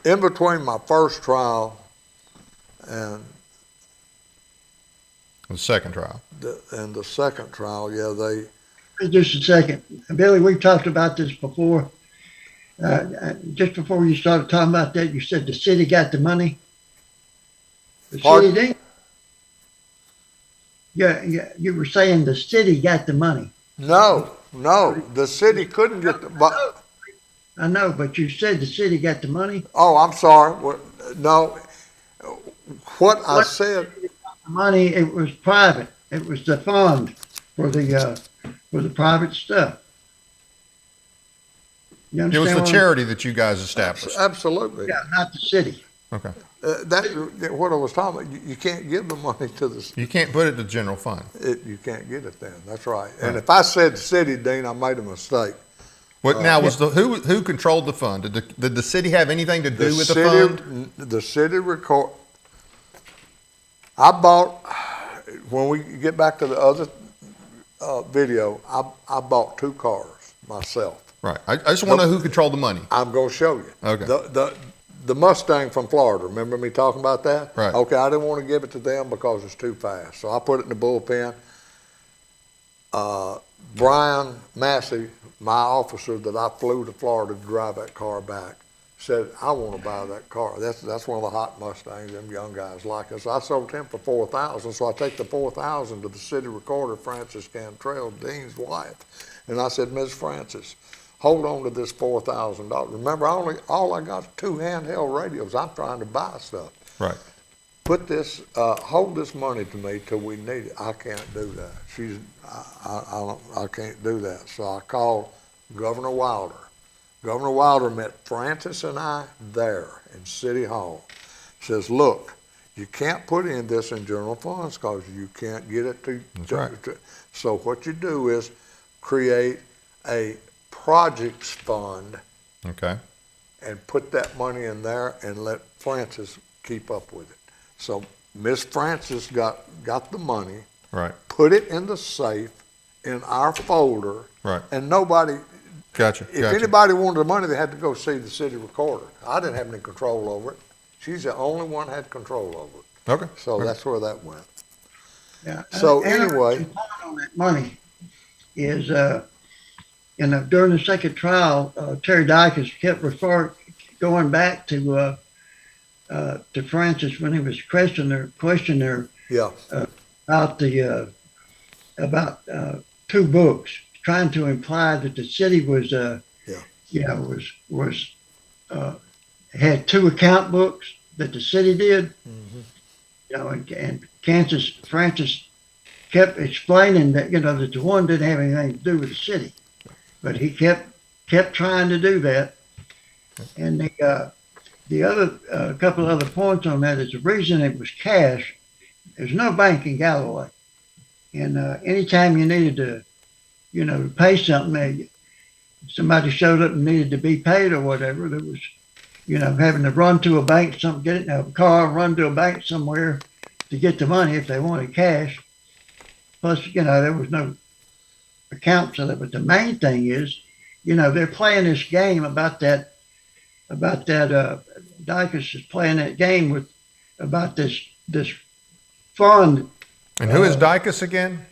in between my first trial and The second trial. the second trial, Just a second. Billy, we've talked about this before. Just before you started talking about that, you said the city got the money. The Pardon? city didn't. Yeah, you were saying the city got the money. No, the city couldn't get the money. I know, but you said the city got the money. Oh, I'm sorry. No, what I said. Money, it was private. It was the fund for the private stuff. You It understand was the what charity that you guys established. Absolutely. Yeah, not the city. Okay. What I was talking about, you can't give the money to the You can't put it to general fund. you can't get it then. That's right. And if I said the city, Dean, I made a mistake. What now was who controlled the fund? Did the city have anything to do with the fund? The city record. I bought, when we get back to the other video, I bought 2 cars myself. Right. I just want to know who controlled the money. I'm going to show you. Okay. The Mustang from Florida, remember me talking about that? Right. Okay, I didn't want to give it to them because it's too fast. So I put it in the bullpen. Brian Massey, my officer that I flew to Florida to drive that car back, said, I want to buy that car. That's one of the hot Mustangs them young guys like us. I sold him for $4,000, so I take the $4,000 to the city recorder, Frances Cantrell, Dean's wife. And I said, Ms. Francis, hold on to this $4,000. Remember, all I got is 2 handheld radios. I'm trying to buy stuff. Right. Put this, hold this money to me till we need it. I can't do that. I can't do that. So I called Governor Wilder. Governor Wilder met Francis and I there in City Hall. Says, look, You can't put in this in general funds because you can't get it to. That's right. So what you do is create a projects fund Okay. and put that money in there and let Francis keep up with it. So Miss Francis got the money, Right. put it in the safe in our folder, Right. and nobody. Gotcha. If Gotcha. anybody wanted the money, they had to go see the city recorder. I didn't have any control over it. She's the only one that had control over it. Okay. So Okay. that's where that went. Yeah. So And anyway- the point on that money is, during the second trial, Terry Dykes kept going back to Francis when he was questioning her Yeah. about two books, trying to imply that the city was had two account books that the city did. And Francis kept explaining that that the one didn't have anything to do with the city, but he kept trying to do that. And the other couple of other points on that is the reason it was cash. There's no bank in Galloway, and anytime you needed to pay something, somebody showed up and needed to be paid or whatever, there was having to run to a bank, get it in a car, run to a bank somewhere to get the money if they wanted cash. Plus, there was no account for that. But the main thing is, they're playing this game about that. Dykes is playing that game about this fund. And who is Dykes again?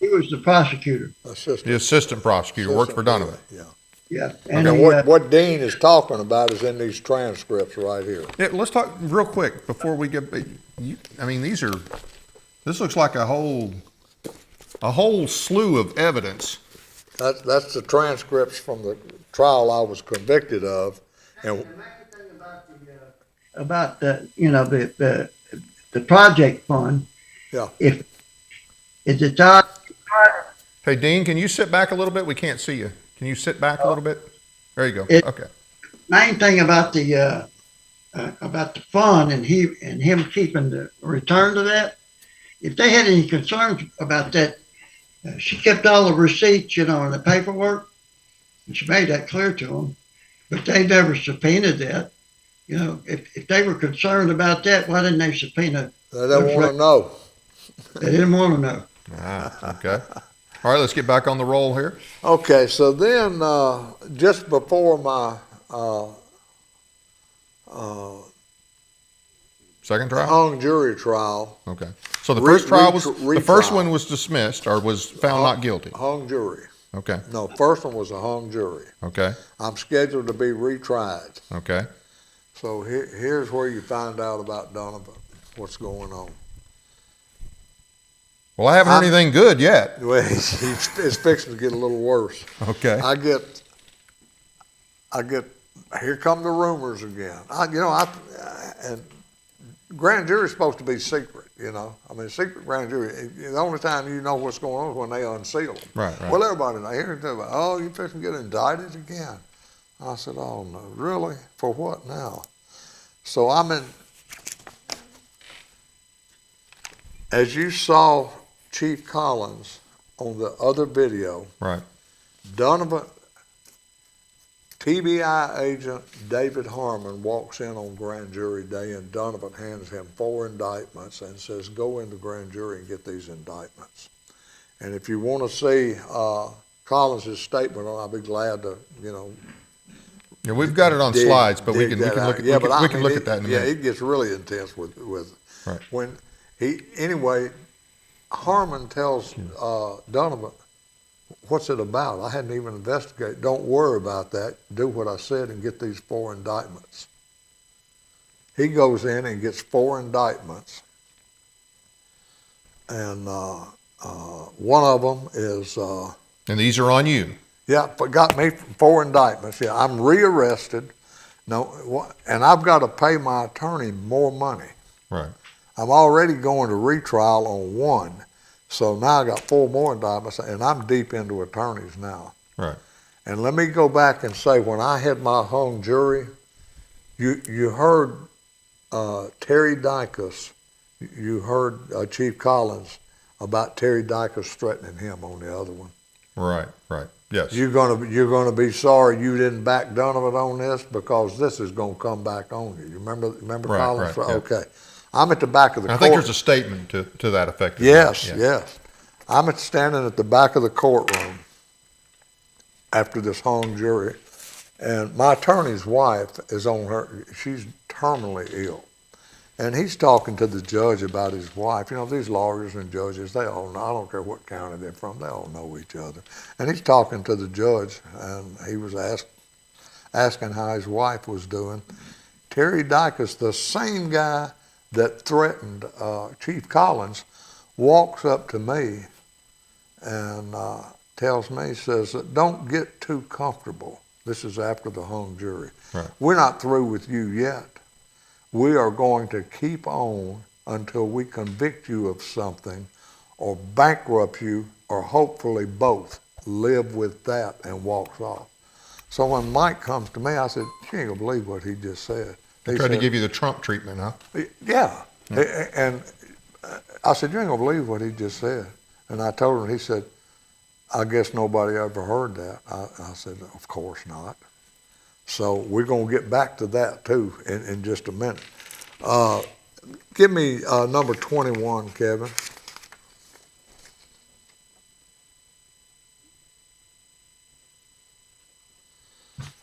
He was the prosecutor. The assistant prosecutor. Worked for Donovan. Yeah. Yeah. And what Dean is talking about is in these transcripts right here. Yeah, let's talk real quick before we get. This looks like a whole slew of evidence. That's the transcripts from the trial I was convicted of, and the main thing about the project fund. Yeah. If it's our. Hey, Dean, can you sit back a little bit? We can't see you. Can you sit back a little bit? There you go. Okay. Main thing about the fund and him keeping the return to that. If they had any concerns about that, she kept all the receipts, and the paperwork, and she made that clear to them. But they never subpoenaed that. If they were concerned about that, why didn't they subpoena? they don't want to know. They didn't want to know. Okay. All right, let's get back on the roll here. Okay, so then just before my Second trial? hung jury trial, Okay. So the first trial was, the first retrial. one was dismissed or was found not guilty. hung jury. Okay. No, first one was a hung jury. Okay. I'm scheduled to be retried. Okay. So here's where you find out about Donovan, what's going on. Well, I haven't heard anything good yet. Well, it's fixing to get a little worse. Okay. I get. Here come the rumors again. And grand jury's supposed to be secret. Secret grand jury. The only time you know what's going on is when they unseal them. Right. Well, everybody knows. Here, oh, you fixing to get indicted again? I said, oh no, really? For what now? So as you saw Chief Collins on the other video, Right. Donovan, TBI agent David Harmon walks in on grand jury day, and Donovan hands him 4 indictments and says, go into grand jury and get these indictments. And if you want to see Collins' statement, I'll be glad to, Yeah, we've got it on slides, but we can look at we can look at that in a minute. Yeah, it gets really intense with Right. when Harmon tells Donovan, what's it about? I hadn't even investigated. Don't worry about that. Do what I said and get these 4 indictments. He goes in and gets 4 indictments. And one of them is... And these are on you. Yeah, but got me 4 indictments. Yeah, I'm rearrested. No, and I've got to pay my attorney more money. Right. I'm already going to retrial on 1, so now I got 4 more indictments, and I'm deep into attorneys now. Right. And let me go back and say, when I had my hung jury, you heard Terry Dykes you heard Chief Collins about Terry Dykers threatening him on the other one. Right, right. Yes. You're gonna be sorry you didn't back Donovan on this, because this is gonna come back on you. You remember Right, Collins? right, yeah. Okay. I'm at the back of the I court. think there's a statement to that effect. Yes, Yeah. yes. I'm standing at the back of the courtroom after this hung jury, and my attorney's wife is on her, she's terminally ill. And he's talking to the judge about his wife. You know, these lawyers and judges, they all know, I don't care what county they're from, they all know each other. And he's talking to the judge, and he was asking how his wife was doing. Terry Dykers, the same guy that threatened Chief Collins, walks up to me and tells me, he says, don't get too comfortable. This is after the hung jury. Right. We're not through with you yet. We are going to keep on until we convict you of something or bankrupt you, or hopefully both. Live with that, and walks off. So when Mike comes to me, I said, you ain't gonna believe what he just said. He tried to give you the Trump treatment, huh? Yeah. And I said, you ain't gonna believe what he just said. And I told him, he said, I guess nobody ever heard that. I said, of course not. So we're going to get back to that too in just a minute. Give me number 21, Kevin.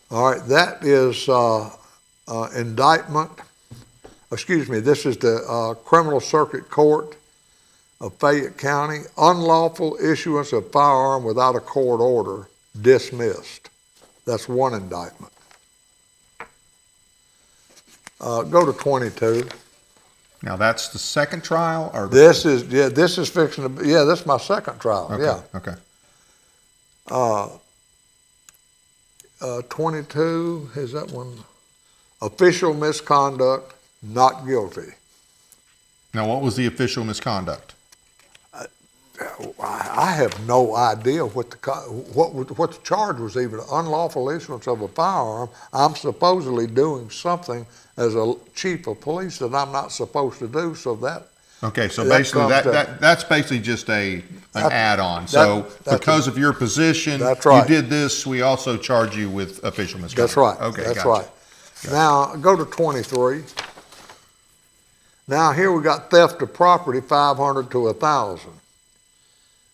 All right, that is indictment. Excuse me, this is the Criminal Circuit Court of Fayette County. Unlawful issuance of firearm without a court order, dismissed. That's one indictment. Go to 22. Now that's the second trial, or This is fixing to be, this is my second trial. okay, Yeah. okay. 22, is that one? Official misconduct, not guilty. Now, what was the official misconduct? I have no idea what the charge was. Even unlawful issuance of a firearm. I'm supposedly doing something as a chief of police that I'm not supposed to do. So that. Okay, so basically that's basically just an add-on. So because of your position, that's right. You did this. We also charge you with official misconduct. That's right. Okay, that's gotcha. right. Gotcha. Now go to 23. Now here we got theft of property, 500 to 1,000.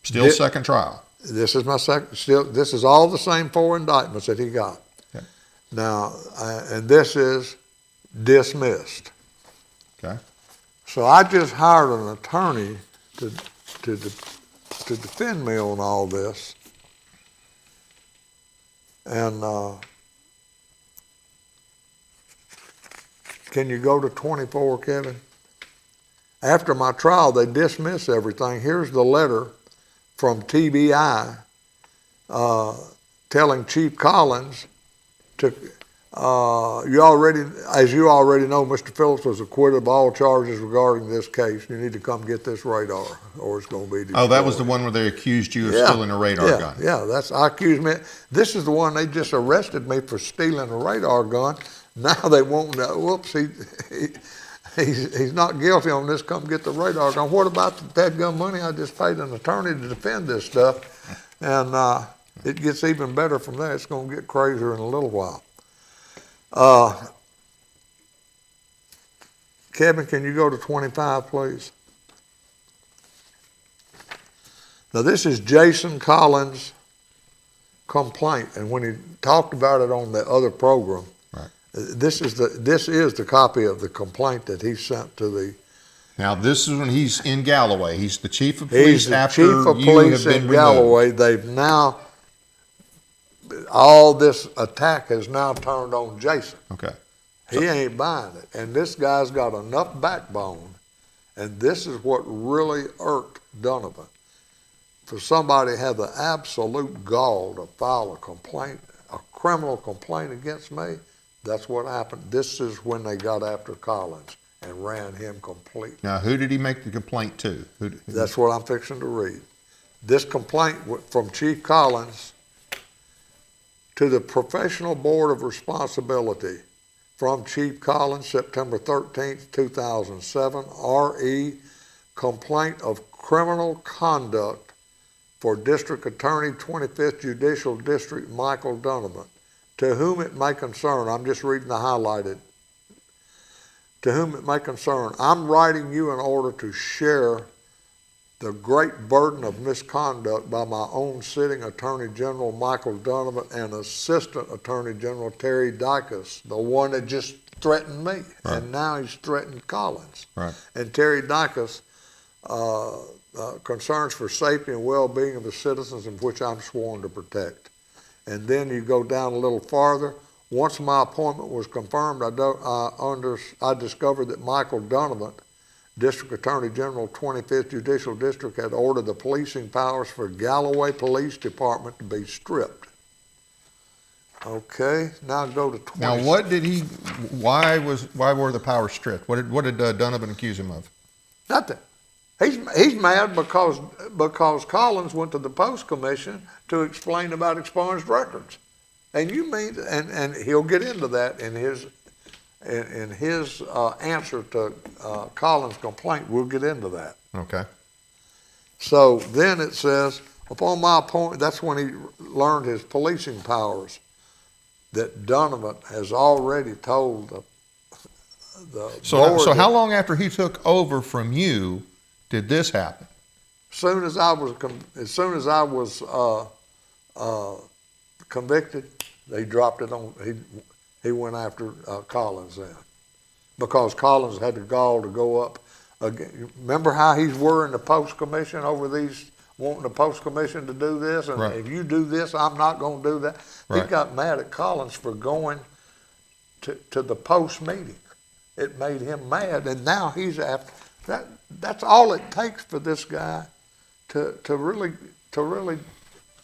Still second trial. This is my second. Still, this is all the same 4 indictments that he got. Okay. Now, and this is dismissed. Okay. So I just hired an attorney to defend me on all this, and can you go to 24, Kevin? After my trial, they dismiss everything. Here's the letter from TBI telling Chief Collins to, as you already know, Mr. Phillips was acquitted of all charges regarding this case. You need to come get this radar, or it's going to be destroyed. Oh, that was the one where they accused you of stealing a radar gun. Yeah, I accused me. This is the one they just arrested me for stealing a radar gun. Now they won't know. Whoops, he's not guilty on this. Come get the radar gun. What about the dadgum money I just paid an attorney to defend this stuff? And it gets even better from there. It's going to get crazier in a little while. Kevin, can you go to 25, please? Now, this is Jason Collins' complaint, and when he talked about it on the other program, right. This is the copy of the complaint that he sent to the. Now, this is when he's in Galloway. He's the chief of police He's the after chief of you police have been in removed. Galloway. They've now, all this attack has now turned on Jason. Okay. He ain't buying it. And this guy's got enough backbone, and this is what really irked Donovan. For somebody to have the absolute gall to file a complaint, a criminal complaint against me, that's what happened. This is when they got after Collins and ran him completely. Now, who did he make the complaint to? That's what I'm fixing to read. This complaint went from Chief Collins to the Professional Board of Responsibility, from Chief Collins, September 13th, 2007, RE, complaint of criminal conduct for District Attorney, 25th Judicial District, Michael Donovan. To whom it may concern, I'm just reading the highlighted. To whom it may concern, I'm writing you in order to share the great burden of misconduct by my own sitting Attorney General Michael Donovan and Assistant Attorney General Terry Dicus, the one that just threatened me, right. and now he's threatened Collins. Right. And Terry Dicus, concerns for safety and well-being of the citizens in which I'm sworn to protect. And then you go down a little farther. Once my appointment was confirmed, I discovered that Michael Donovan, District Attorney General, 25th Judicial District, had ordered the policing powers for Galloway Police Department to be stripped. Okay, now go to 20. Now, why were the powers stripped? What did Donovan accuse him of? Nothing. He's mad because Collins went to the Post Commission to explain about expunged records. And you mean, and he'll get into that in his answer to Collins' complaint. We'll get into that. Okay. So then it says, upon my appointment, that's when he learned his policing powers, that Donovan has already told the board. So how long after he took over from you did this happen? As soon as I was convicted, they dropped it on. He went after Collins then, because Collins had the gall to go up again. Remember how he's worrying the Post Commission over these, wanting the Post Commission to do this, and right. if you do this, I'm not going to do that. Right. He got mad at Collins for going to the Post meeting. It made him mad, and now he's after that. That's all it takes for this guy to really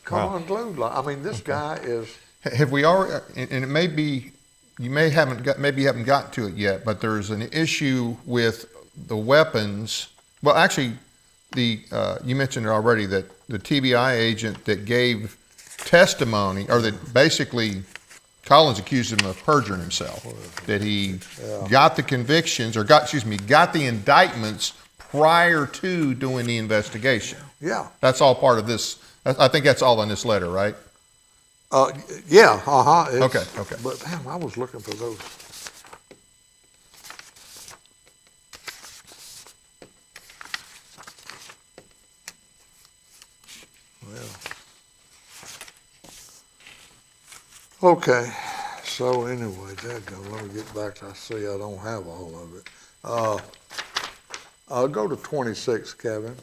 come unglued. I mean, this guy is. Have we already? And it may be maybe you haven't gotten to it yet, but there's an issue with the weapons. Well, actually, you mentioned it already, that the TBI agent that gave testimony, or that basically Collins accused him of perjuring himself, that he got the convictions, or got the indictments prior to doing the investigation. Yeah. That's all part of this. I think that's all in this letter, right? Yeah. Okay. But damn, I was looking for those. Well. Okay. So anyway, let me get back to, I see I don't have all of it. I'll go to 26, Kevin.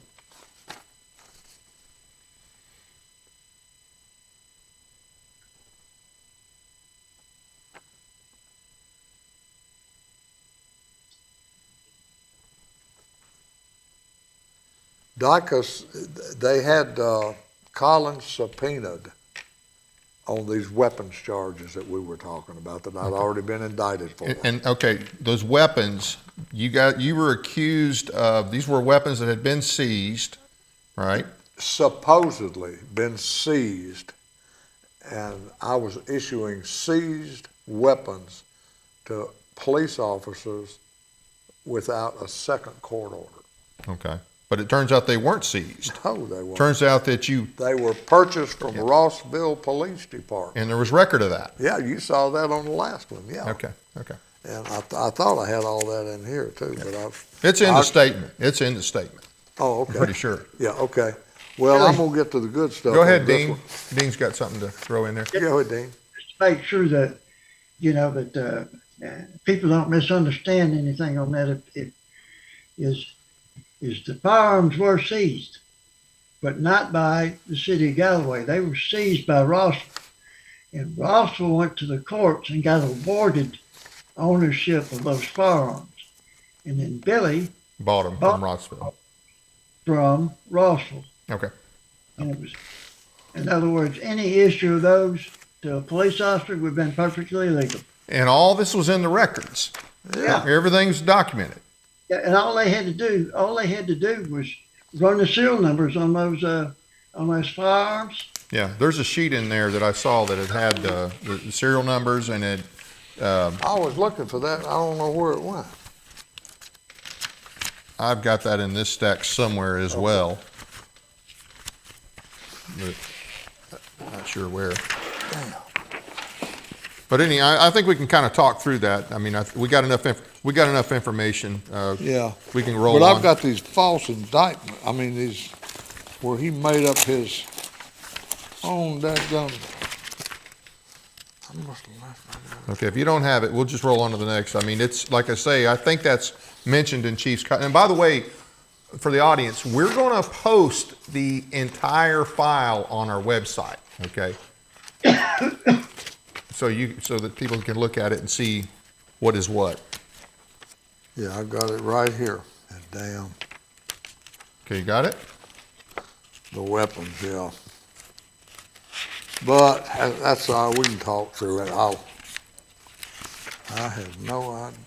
Dicus, they had Collins subpoenaed on these weapons charges that we were talking about that I'd already been indicted for. And okay, those weapons, you were accused of, these were weapons that had been seized, right? Supposedly been seized, and I was issuing seized weapons to police officers without a second court order. Okay. But it turns out they weren't seized. No, they weren't. Turns out that they were purchased from Rossville Police Department. And there was record of that. Yeah, you saw that on the last one, yeah. Okay. And I thought I had all that in here too, but It's in the statement. It's in the statement. Oh, okay. I'm pretty sure. Yeah, okay. Well, I'm going to get to the good stuff. Go ahead, Dean. Dean's got something to throw in there. Go ahead, Dean. Just to make sure that, that people don't misunderstand anything on that. Is the firearms were seized, but not by the city of Galloway. They were seized by Rossville. And Rossville went to the courts and got awarded ownership of those firearms. And then Billy bought them from Rossville. From Rossville. Okay. And it was, in other words, any issue of those to a police officer would have been perfectly legal. And all this was in the records. Yeah. Everything's documented. Yeah, and all they had to do was run the serial numbers on those firearms. Yeah, there's a sheet in there that I saw that it had the serial numbers, and I was looking for that. I don't know where it went. I've got that in this stack somewhere as well. But not sure where. Damn. But anyhow, I think we can kind of talk through that. I mean, we got enough information. Yeah. We can roll But on. I've got these false indictments. I mean, these where he made up his own dadgum. I must have left that. Okay, if you don't have it, we'll just roll on to the next. I mean, it's like I say, I think that's mentioned in Chief's. And by the way, for the audience, we're going to post the entire file on our website. Okay. So that people can look at it and see what is what. Yeah, I got it right here. That damn. Okay, you got it? The weapons, yeah. But that's all. We can talk through it. I have no idea.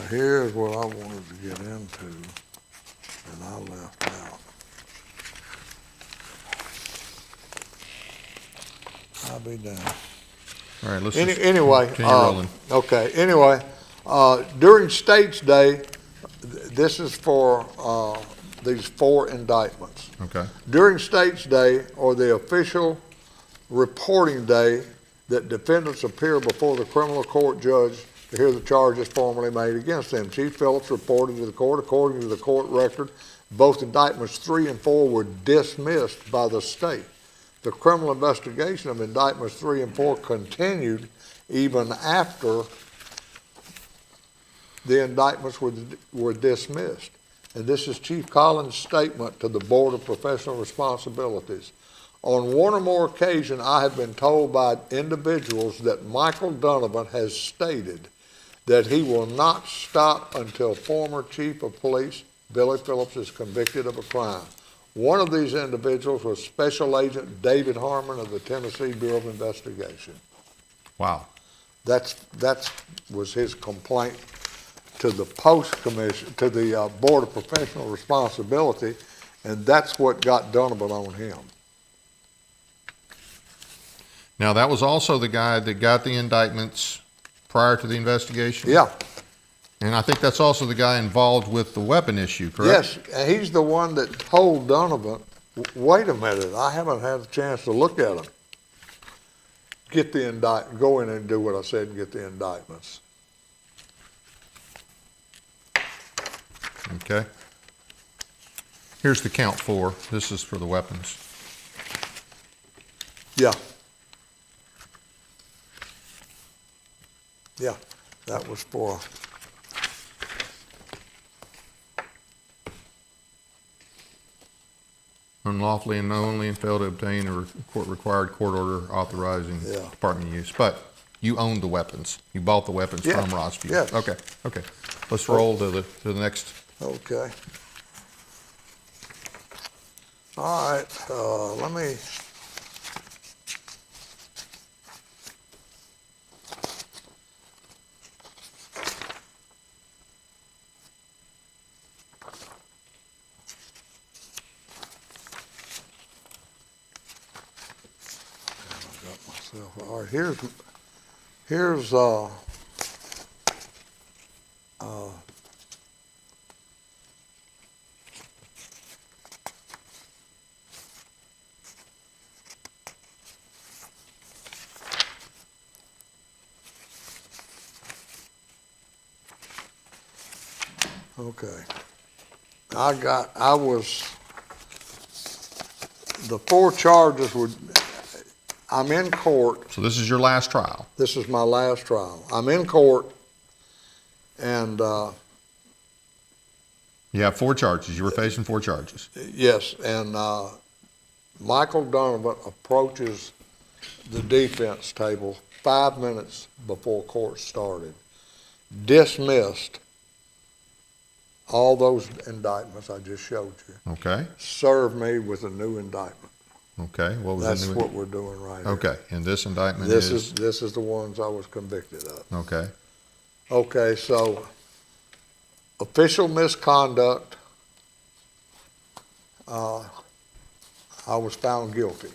Here's what I wanted to get into, and I left out. I'll be down. All right, let's Anyway, continue rolling. okay. Anyway, during States Day, this is for these 4 indictments. Okay. During States Day, or the official reporting day that defendants appear before the criminal court judge to hear the charges formally made against them. Chief Phillips reported to the court, according to the court record, both indictments 3 and 4 were dismissed by the state. The criminal investigation of indictments 3 and 4 continued even after the indictments were dismissed. And this is Chief Collins' statement to the Board of Professional Responsibilities. On one or more occasions, I have been told by individuals that Michael Donovan has stated that he will not stop until former Chief of Police Billy Phillips is convicted of a crime. One of these individuals was Special Agent David Harmon of the Tennessee Bureau of Investigation. Wow. That was his complaint to the Post Commission, to the Board of Professional Responsibility, and that's what got Donovan on him. Now, that was also the guy that got the indictments prior to the investigation? Yeah. And I think that's also the guy involved with the weapon issue, correct? Yes, and he's the one that told Donovan, wait a minute, I haven't had a chance to look at him. Get the go in and do what I said and get the indictments. Okay. Here's the count 4. This is for the weapons. Yeah. Yeah, that was for. Unlawfully and knowingly and failed to obtain a required court order authorizing department use. But you owned the weapons. You bought the weapons from Rossview. Yes. Okay. Okay. Let's roll to the next. Okay. All right. Let me. All right, here's okay. The 4 charges were. I'm in court. So this is your last trial. This is my last trial. I'm in court, and you have 4 charges. You were facing 4 charges. Yes, and Michael Donovan approaches the defense table 5 minutes before court started, dismissed all those indictments I just showed you. Okay. Served me with a new indictment. Okay. What was That's the new? what we're doing right here. Okay. And this indictment This is the ones I was convicted of. Okay. Okay, so official misconduct, I was found guilty.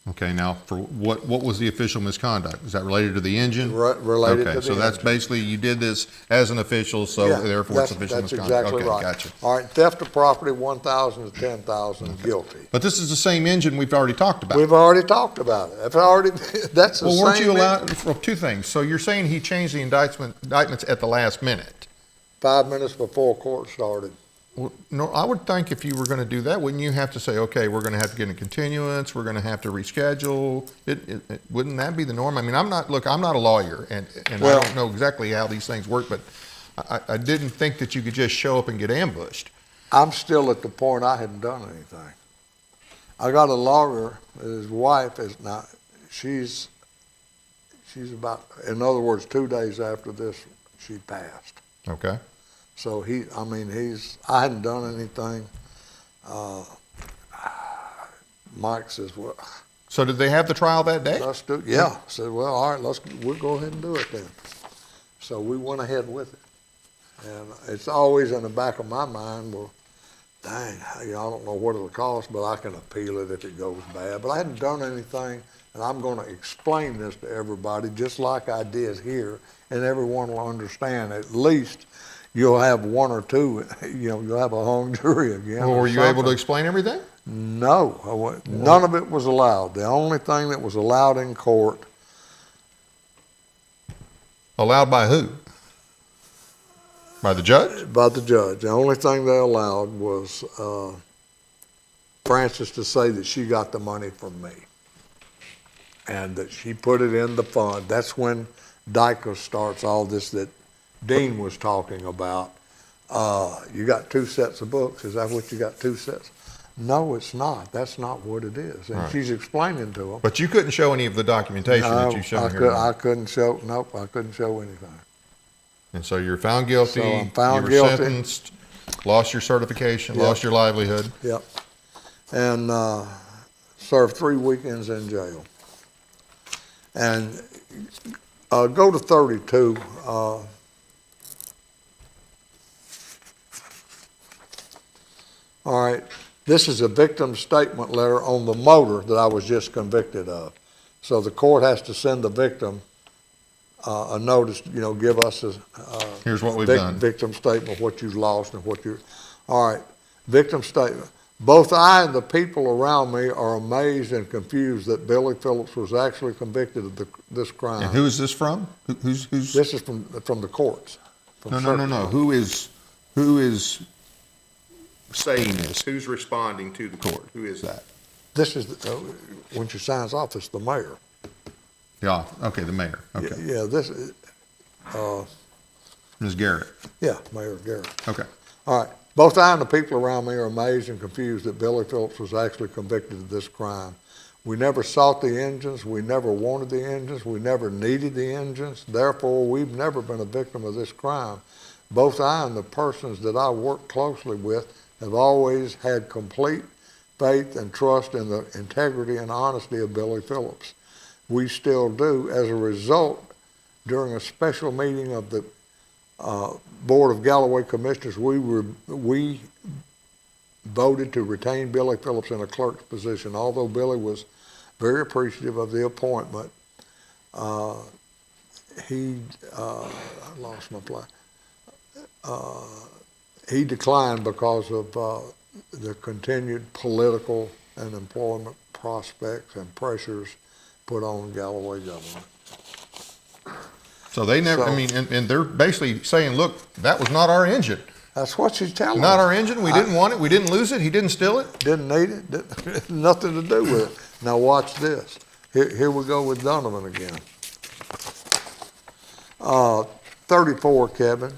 Okay, now for what was the official misconduct? Is that related to the engine? Related to the Okay, so that's engine. basically, you did this as an official, so Yeah, therefore it's official that's misconduct. exactly Okay, right. gotcha. All right, theft of property, 1,000 to 10,000, guilty. But this is the same engine we've already talked about. We've already talked about it. That's the Well, same. weren't you allowed, for two things. So you're saying he changed the indictments at the last minute? 5 minutes before court started. Well, no, I would think if you were going to do that, wouldn't you have to say, okay, we're going to have to get a continuance, we're going to have to reschedule? Wouldn't that be the norm? I mean, I'm not a lawyer, and Well- I don't know exactly how these things work, but I didn't think that you could just show up and get ambushed. I'm still at the point I hadn't done anything. I got a lawyer, his wife is not, she's about, in other words, 2 days after this, she passed. Okay. So I hadn't done anything. Mike says, well, So did they have the trial that day? let's do, yeah. I said, well, all right, we'll go ahead and do it then. So we went ahead with it. And it's always in the back of my mind, well, dang, I don't know what it'll cost, but I can appeal it if it goes bad. But I hadn't done anything, and I'm going to explain this to everybody just like I did here, and everyone will understand. At least you'll have one or two, you'll have a hung jury again. Well, or were you able to something. explain everything? No, none of it was allowed. The only thing that was allowed in court. Allowed by who? By the judge? By the judge. The only thing they allowed was Frances to say that she got the money from me and that she put it in the fund. That's when DICA starts all this that Dean was talking about. You got 2 sets of books. Is that what you got, 2 sets? No, it's not. That's not what it is. And Right. she's explaining to them. But you couldn't show any of the documentation that you've shown here. I couldn't show, nope, I couldn't show anything. And so you're found guilty. So I'm found you were guilty. sentenced, lost your certification, Yep. lost your livelihood. Yep. And served 3 weekends in jail. And go to 32. All right. This is a victim statement letter on the motor that I was just convicted of. So the court has to send the victim a notice, give us a Here's what we've done. victim statement, what you lost and what you. All right, victim statement. Both I and the people around me are amazed and confused that Billy Phillips was actually convicted of this crime. And who is this from? Who's? This is from the courts. From No. Who is saying this? Who's responding to the court? Who is that? This is when she signs off, it's the mayor. Yeah. Okay, the mayor. Okay, Yeah, this is, Ms. Garrett. yeah, Mayor Garrett. Okay. All right. Both I and the people around me are amazed and confused that Billy Phillips was actually convicted of this crime. We never sought the engines. We never wanted the engines. We never needed the engines. Therefore, we've never been a victim of this crime. Both I and the persons that I work closely with have always had complete faith and trust in the integrity and honesty of Billy Phillips. We still do. As a result, during a special meeting of the Board of Galloway Commissioners, we voted to retain Billy Phillips in a clerk's position. Although Billy was very appreciative of the appointment, I lost my place. He declined because of the continued political and employment prospects and pressures put on Galloway government. So they never. So- I mean, and they're basically saying, look, that was not our engine. That's what she's telling Not me. our engine. We didn't want it. We didn't lose it. He didn't steal it. Didn't need it. Nothing to do with it. Now watch this. Here we go with Donovan again. 34, Kevin.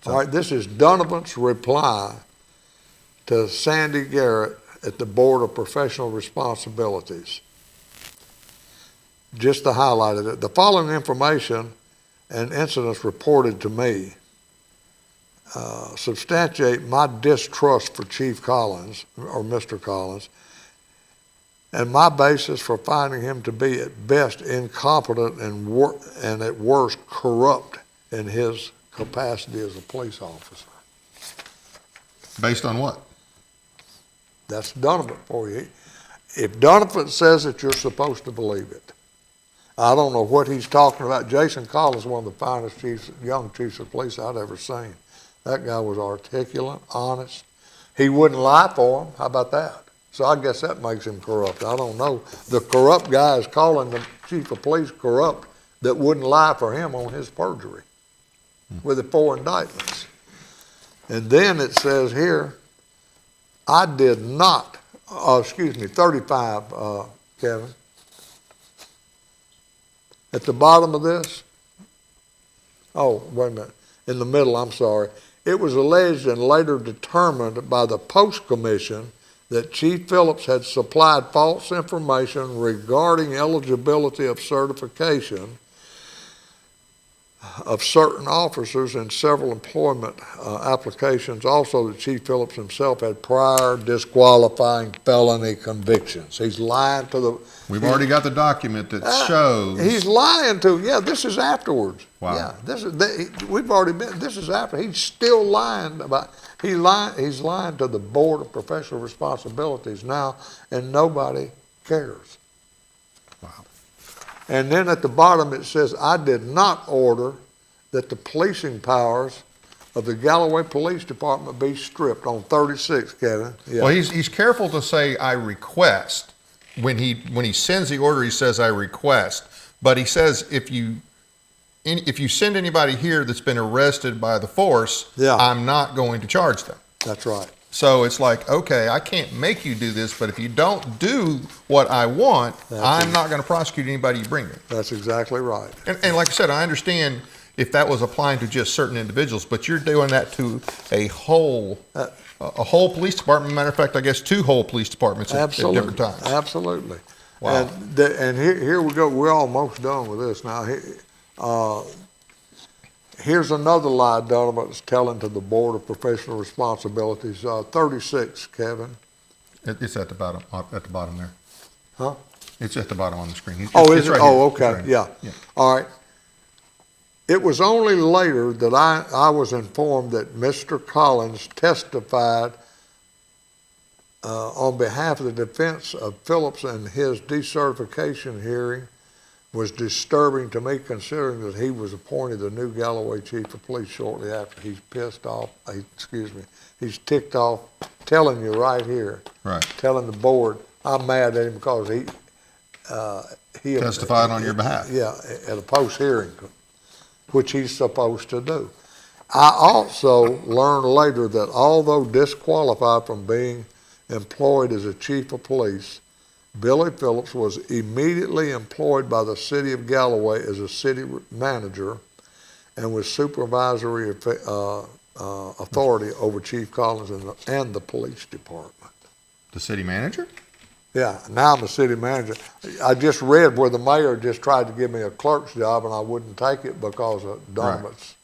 All right, this is Donovan's reply to Sandy Garrett at the Board of Professional Responsibilities. Just to highlight it, the following information and incidents reported to me substantiate my distrust for Chief Collins, or Mr. Collins, and my basis for finding him to be at best incompetent and at worst corrupt in his capacity as a police officer. Based on what? That's Donovan for you. If Donovan says it, you're supposed to believe it. I don't know what he's talking about. Jason Collins is one of the finest young chiefs of police I'd ever seen. That guy was articulate, honest. He wouldn't lie for him. How about that? So I guess that makes him corrupt. I don't know. The corrupt guy is calling the chief of police corrupt that wouldn't lie for him on his perjury with the 4 indictments. And then it says here, I did not, 35, Kevin. At the bottom of this, oh, wait a minute, in the middle, I'm sorry. It was alleged and later determined by the Post Commission that Chief Phillips had supplied false information regarding eligibility of certification of certain officers in several employment applications. Also, that Chief Phillips himself had prior disqualifying felony convictions. He's lying to the... We've already got the document that shows. He's lying to, this is afterwards. Wow. Yeah, we've already been, this is after. He's still lying about, he's lying to the Board of Professional Responsibilities now, and nobody cares. Wow. And then at the bottom it says, I did not order that the policing powers of the Galloway Police Department be stripped on 36, Kevin. Yeah. Well, he's careful to say, I request. When he sends the order, he says, I request. But he says, if you send anybody here that's been arrested by the force, I'm not going to charge them. That's right. So it's like, okay, I can't make you do this, but if you don't do what I want, I'm not going to prosecute anybody you bring me. That's exactly right. And like I said, I understand if that was applying to just certain individuals, but you're doing that to a whole police department. Matter of fact, I guess 2 whole police departments at different times. Absolutely. Wow. And here we go. We're almost done with this now. Here's another lie Donovan's telling to the Board of Professional Responsibilities. 36, Kevin. It's at the bottom. At the bottom there. Huh? It's at the bottom on the screen. Is it? Right oh, here. okay. Right. Yeah. All right. It was only later that I was informed that Mr. Collins testified on behalf of the defense of Phillips, and his decertification hearing was disturbing to me, considering that he was appointed the new Galloway chief of police shortly after. He's pissed off, he's ticked off, telling you right here, telling the board, I'm mad at him because he testified on your behalf. Yeah, at a post-hearing, which he's supposed to do. I also learned later that although disqualified from being employed as a chief of police, Billy Phillips was immediately employed by the city of Galloway as a city manager and with supervisory authority over Chief Collins and the police department. The city manager? Yeah, now I'm a city manager. I just read where the mayor just tried to give me a clerk's job and I wouldn't take it because of Donovan's.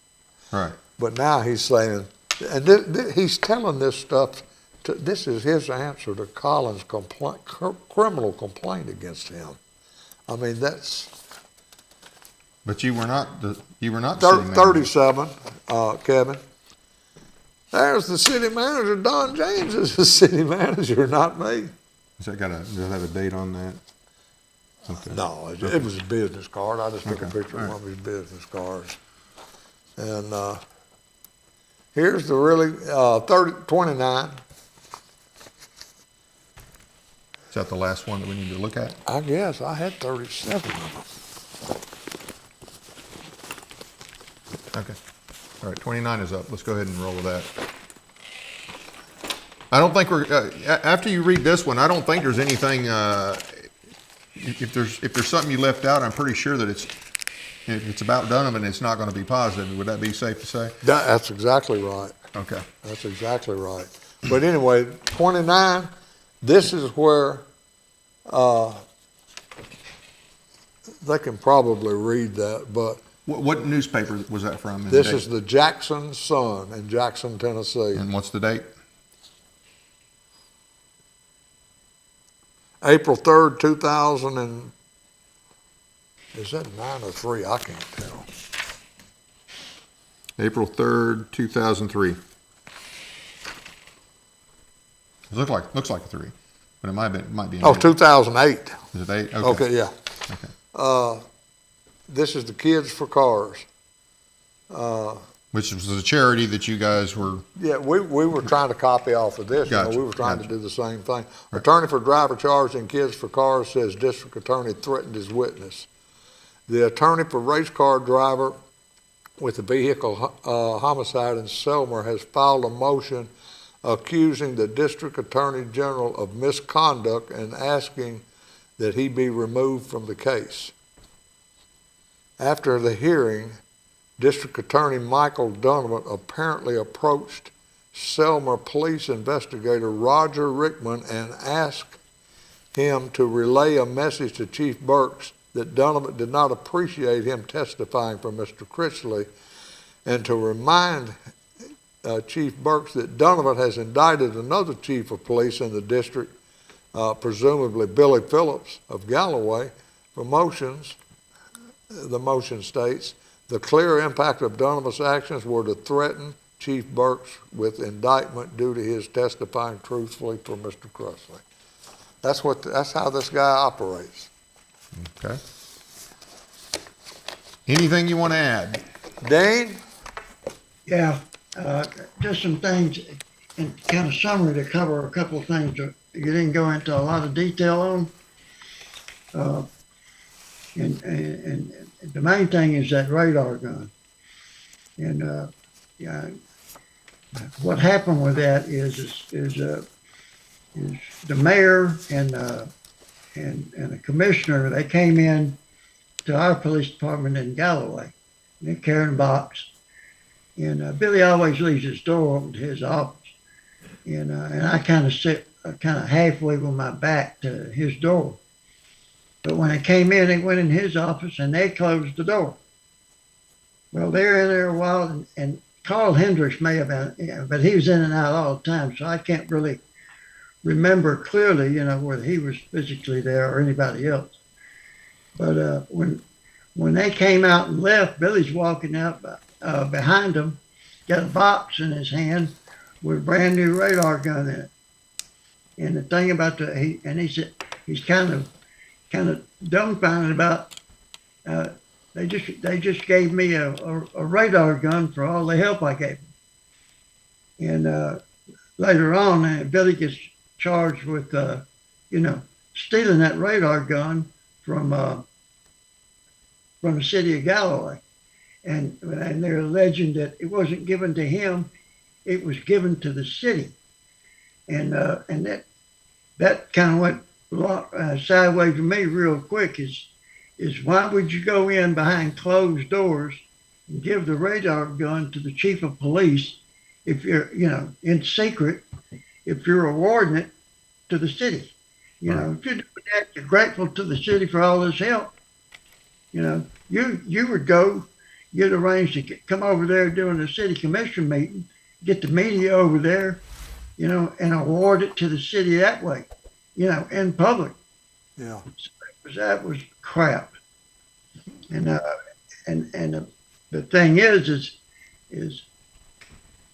Right. But now he's saying, and he's telling this stuff. This is his answer to Collins' criminal complaint against him. I mean, that's. But you were not the city manager. 37, Kevin. There's the city manager. Don James is the city manager, not me. Does that have a date on that? Okay. No, it was a business card. I just took a picture of one of his business cards. And here's the really 29. Is that the last one that we need to look at? I guess I had 37 of them. Okay. All right, 29 is up. Let's go ahead and roll with that. I don't think we're, after you read this one, I don't think there's anything, if there's something you left out, I'm pretty sure that it's about Donovan, it's not going to be positive. Would that be safe to say? That's exactly right. Okay. That's exactly right. But anyway, 29, this is where they can probably read that, but. What newspaper was that from? This is the Jackson Sun in Jackson, Tennessee. And what's the date? April 3rd, 2000 and, is that 9 or 3? I can't tell. April 3rd, 2003. It looks like a 3, but it might be. Oh, 2008. Is it 8? Okay, yeah. Okay. This is the Kids for Cars. Which was a charity that you guys were. Yeah, we were trying to copy off of this. Gotcha, We were trying gotcha. to do the same thing. Attorney for driver charged in Kids for Cars says district attorney threatened his witness. The attorney for race car driver with the vehicle homicide in Selmer has filed a motion accusing the district attorney general of misconduct and asking that he be removed from the case. After the hearing, District Attorney Michael Donovan apparently approached Selmer police investigator Roger Rickman and asked him to relay a message to Chief Burks that Donovan did not appreciate him testifying for Mr. Critchley, and to remind Chief Burks that Donovan has indicted another chief of police in the district, presumably Billy Phillips of Galloway, for motions. The motion states, the clear impact of Donovan's actions were to threaten Chief Burks with indictment due to his testifying truthfully for Mr. Critchley. That's how this guy operates. Okay. Anything you want to add? Dane? Yeah, just some things in kind of summary to cover a couple of things that you didn't go into a lot of detail on. And the main thing is that radar gun. And yeah, what happened with that is the mayor and the commissioner, they came in to our police department in Galloway. They're carrying a box. And Billy always leaves his door open to his office. And I kind of sit halfway with my back to his door. But when they came in, they went in his office and they closed the door. Well, they're in there a while, and Carl Hendricks may have been, but he was in and out all the time, so I can't really remember clearly, whether he was physically there or anybody else. But when they came out and left, Billy's walking out behind them, got a box in his hand with a brand new radar gun in it. And the thing about he said he's kind of dumbfounded about they just gave me a radar gun for all the help I gave them. And later on, Billy gets charged with stealing that radar gun from the city of Galloway, and they're alleging that it wasn't given to him, it was given to the city, and that kind of went sideways to me real quick. Is why would you go in behind closed doors and give the radar gun to the chief of police if you're in secret, if you're awarding it to the city? If you're doing that, you're grateful to the city for all this help. You would go, you'd arrange to come over there during the city commission meeting, get the media over there, and award it to the city that way, in public. Yeah. So that was crap. And the thing is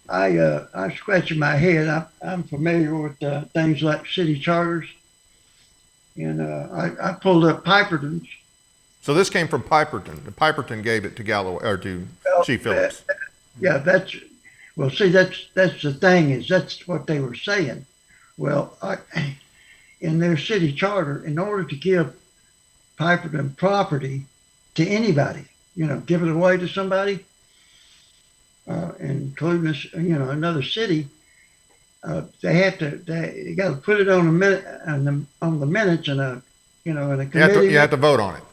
I'm scratching my head. I'm familiar with things like city charters, and I pulled up Piperton's. So this came from Piperton. Piperton gave it to Galloway or to Chief Phillips. Yeah, that's the thing is that's what they were saying. Well, in their city charter, in order to give Piperton property to anybody, give it away to somebody, including another city, they got to put it on the minutes in a in a committee. You have to vote on it.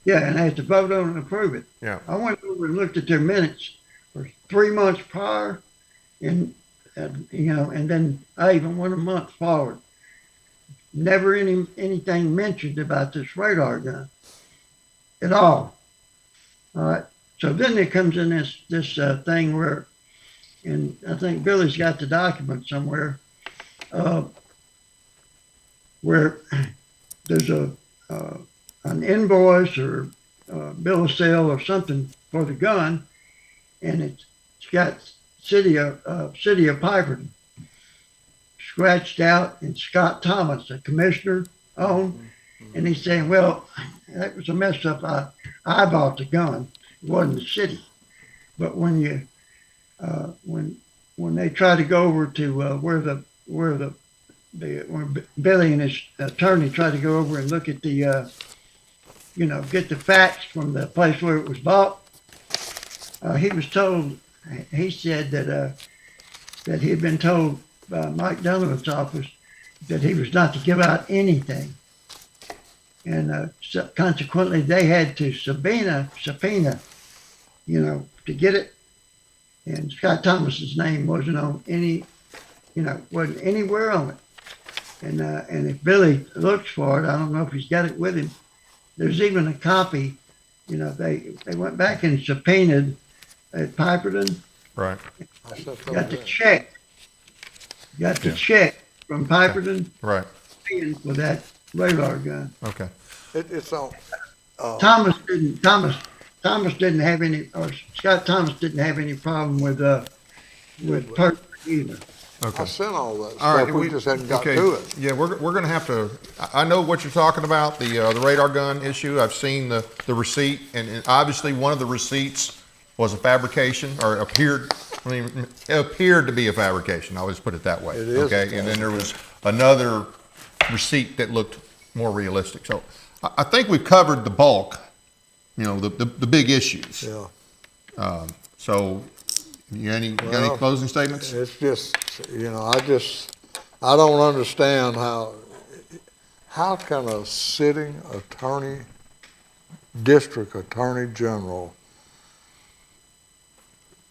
Yeah, and they have to vote on it and approve it. Yeah. I went over and looked at their minutes for 3 months prior, and then I even went a month forward. Never anything mentioned about this radar gun at all. All right. So then there comes in this thing where, and I think Billy's got the document somewhere, where there's an invoice or bill of sale or something for the gun, and it's got city of Piperton scratched out and Scott Thomas, the commissioner, owned. And he's saying, well, that was a mess up. I bought the gun. It wasn't the city. But when you, when they try to go over to when Billy and his attorney tried to go over and look at the, get the facts from the place where it was bought, he was told, he said that he had been told by Mike Donovan's office that he was not to give out anything. And so consequently, they had to subpoena, to get it. And Scott Thomas's name wasn't on any, wasn't anywhere on it. And if Billy looks for it, I don't know if he's got it with him. There's even a copy. They went back and subpoenaed at Piperton. Right. Got the check. Got the check from Piperton. Right. With that radar gun. Okay. It's on. Thomas didn't have any, or Scott Thomas didn't have any problem with Perkins either. Okay. I sent all that All stuff. right, We just hadn't got okay. to it. Yeah, we're going to have to. I know what you're talking about, the radar gun issue. I've seen the receipt, and obviously one of the receipts was a fabrication, or appeared to be a fabrication. I'll just put it that way. It is. Okay, and then there was another receipt that looked more realistic. So I think we've covered the bulk, the big issues. Yeah. So, got any closing statements? It's just, I don't understand how can a sitting district attorney general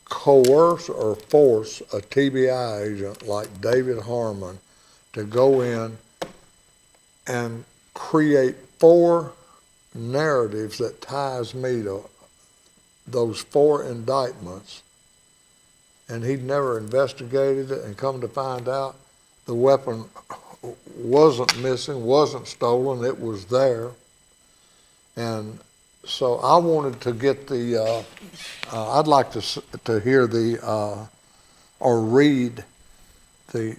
coerce or force a TBI agent like David Harmon to go in and create 4 narratives that ties me to those 4 indictments, and he'd never investigated it, and come to find out the weapon wasn't missing, wasn't stolen, it was there. And so I wanted to get I'd like to hear or read the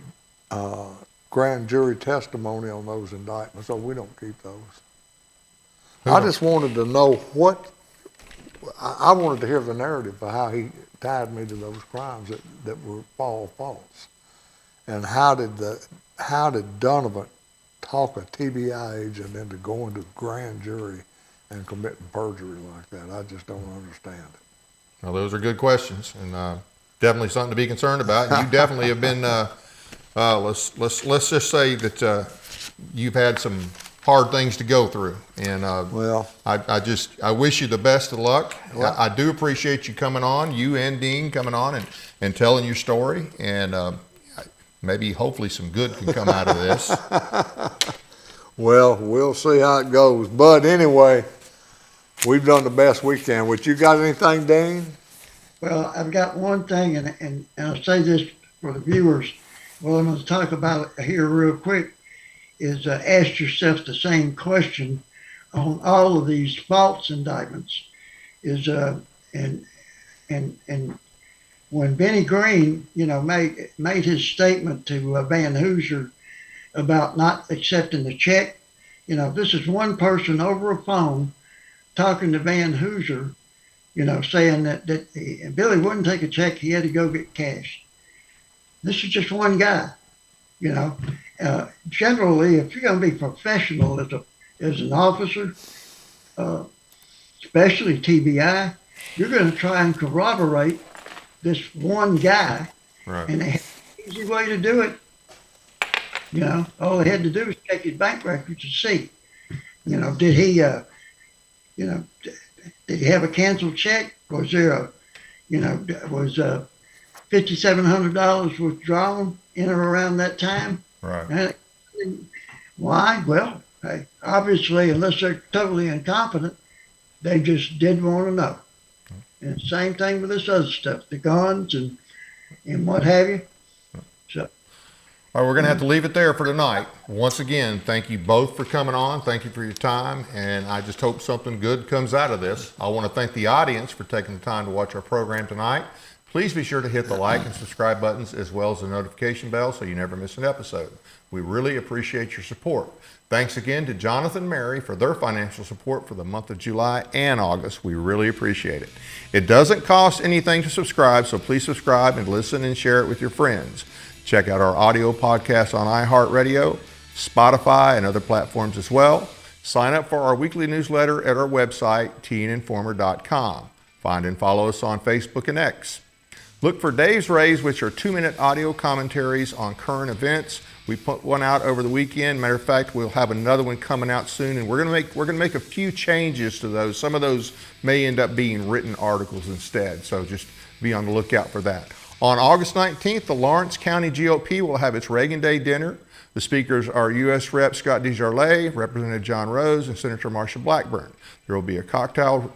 grand jury testimony on those indictments, so we don't keep those. I just wanted to know I wanted to hear the narrative of how he tied me to those crimes that were all false. And how did Donovan talk a TBI agent into going to the grand jury and committing perjury like that? I just don't understand it. Well, those are good questions, and definitely something to be concerned about. And you definitely have been. Let's just say that you've had some hard things to go through, and well, I wish you the best of luck. Well, I do appreciate you coming on, you and Dean coming on and telling your story, and maybe hopefully some good can come out of this. Well, we'll see how it goes. But anyway, we've done the best we can. Would you got anything, Dean? Well, I've got one thing, and I'll say this for the viewers. Well, I'm going to talk about it here real quick. Is ask yourself the same question on all of these false indictments. Is and when Benny Green, made his statement to Van Hoosier about not accepting the check, this is one person over a phone talking to Van Hoosier, saying that Billy wouldn't take a check, he had to go get cash. This is just one guy, Generally, if you're going to be professional as an officer, especially TBI, you're going to try and corroborate this one guy. Right. And an easy way to do it, all they had to do was check his bank records to see, did he have a canceled check? Was there was $5,700 withdrawn in or around that time? Right. And why? Well, hey, obviously, unless they're totally incompetent, they just didn't want to know. And same thing with this other stuff, the guns and what have you. So. All right, we're going to have to leave it there for tonight. Once again, thank you both for coming on. Thank you for your time, and I just hope something good comes out of this. I want to thank the audience for taking the time to watch our program tonight. Please be sure to hit the like and subscribe buttons as well as the notification bell so you never miss an episode. We really appreciate your support. Thanks again to Jonathan and Mary for their financial support for the month of July and August. We really appreciate it. It doesn't cost anything to subscribe, so please subscribe and listen and share it with your friends. Check out our audio podcast on iHeartRadio, Spotify, and other platforms as well. Sign up for our weekly newsletter at our website, teeninformer.com. Find and follow us on Facebook and X. Look for Dave's Rays, which are 2-minute audio commentaries on current events. We put one out over the weekend. Matter of fact, we'll have another one coming out soon, and we're gonna make a few changes to those. Some of those may end up being written articles instead, so just be on the lookout for that. On August 19th, the Lawrence County GOP will have its Reagan Day dinner. The speakers are U.S. Rep. Scott DeJarlais, Representative John Rose, and Senator Marsha Blackburn. There will be a cocktail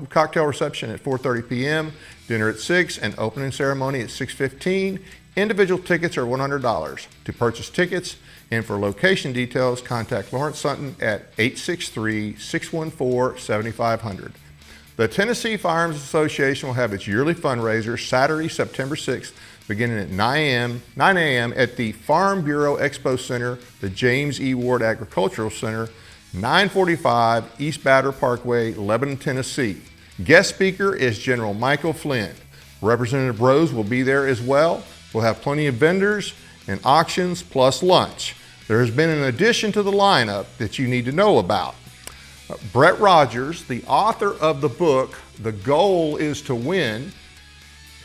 reception at 4:30 p.m., dinner at 6, and opening ceremony at 6:15. Individual tickets are $100. To purchase tickets and for location details, contact Lawrence Sutton at 863-614-7500. The Tennessee Firearms Association will have its yearly fundraiser Saturday, September 6th, beginning at 9 a.m. at the Farm Bureau Expo Center, the James E. Ward Agricultural Center, 945 East Batter Parkway, Lebanon, Tennessee. Guest speaker is General Michael Flynn. Representative Rose will be there as well. We'll have plenty of vendors and auctions plus lunch. There has been an addition to the lineup that you need to know about. Brett Rogers, the author of the book, The Goal is to Win,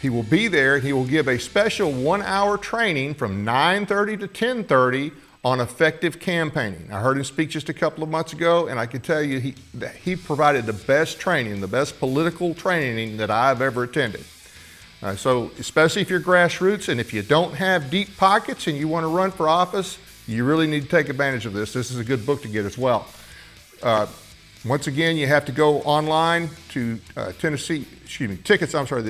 he will be there. He will give a special 1-hour training from 9:30 to 10:30 on effective campaigning. I heard him speak just a couple of months ago, and I can tell you he provided the best training, the best political training that I've ever attended. So especially if you're grassroots and if you don't have deep pockets and you want to run for office, you really need to take advantage of this. This is a good book to get as well. Once again, you have to go online to tickets. The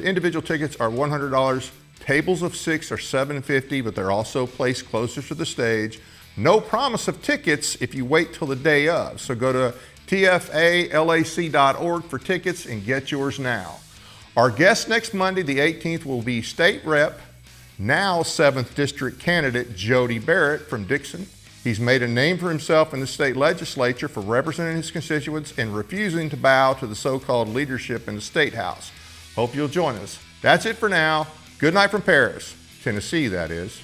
individual tickets are $100. Tables of 6 are $750, but they're also placed closer to the stage. No promise of tickets if you wait till the day of. So go to tfalac.org for tickets and get yours now. Our guest next Monday, the 18th, will be State Rep, now 7th District candidate Jody Barrett from Dixon. He's made a name for himself in the state legislature for representing his constituents and refusing to bow to the so-called leadership in the State House. Hope you'll join us. That's it for now. Good night from Paris, Tennessee, that is.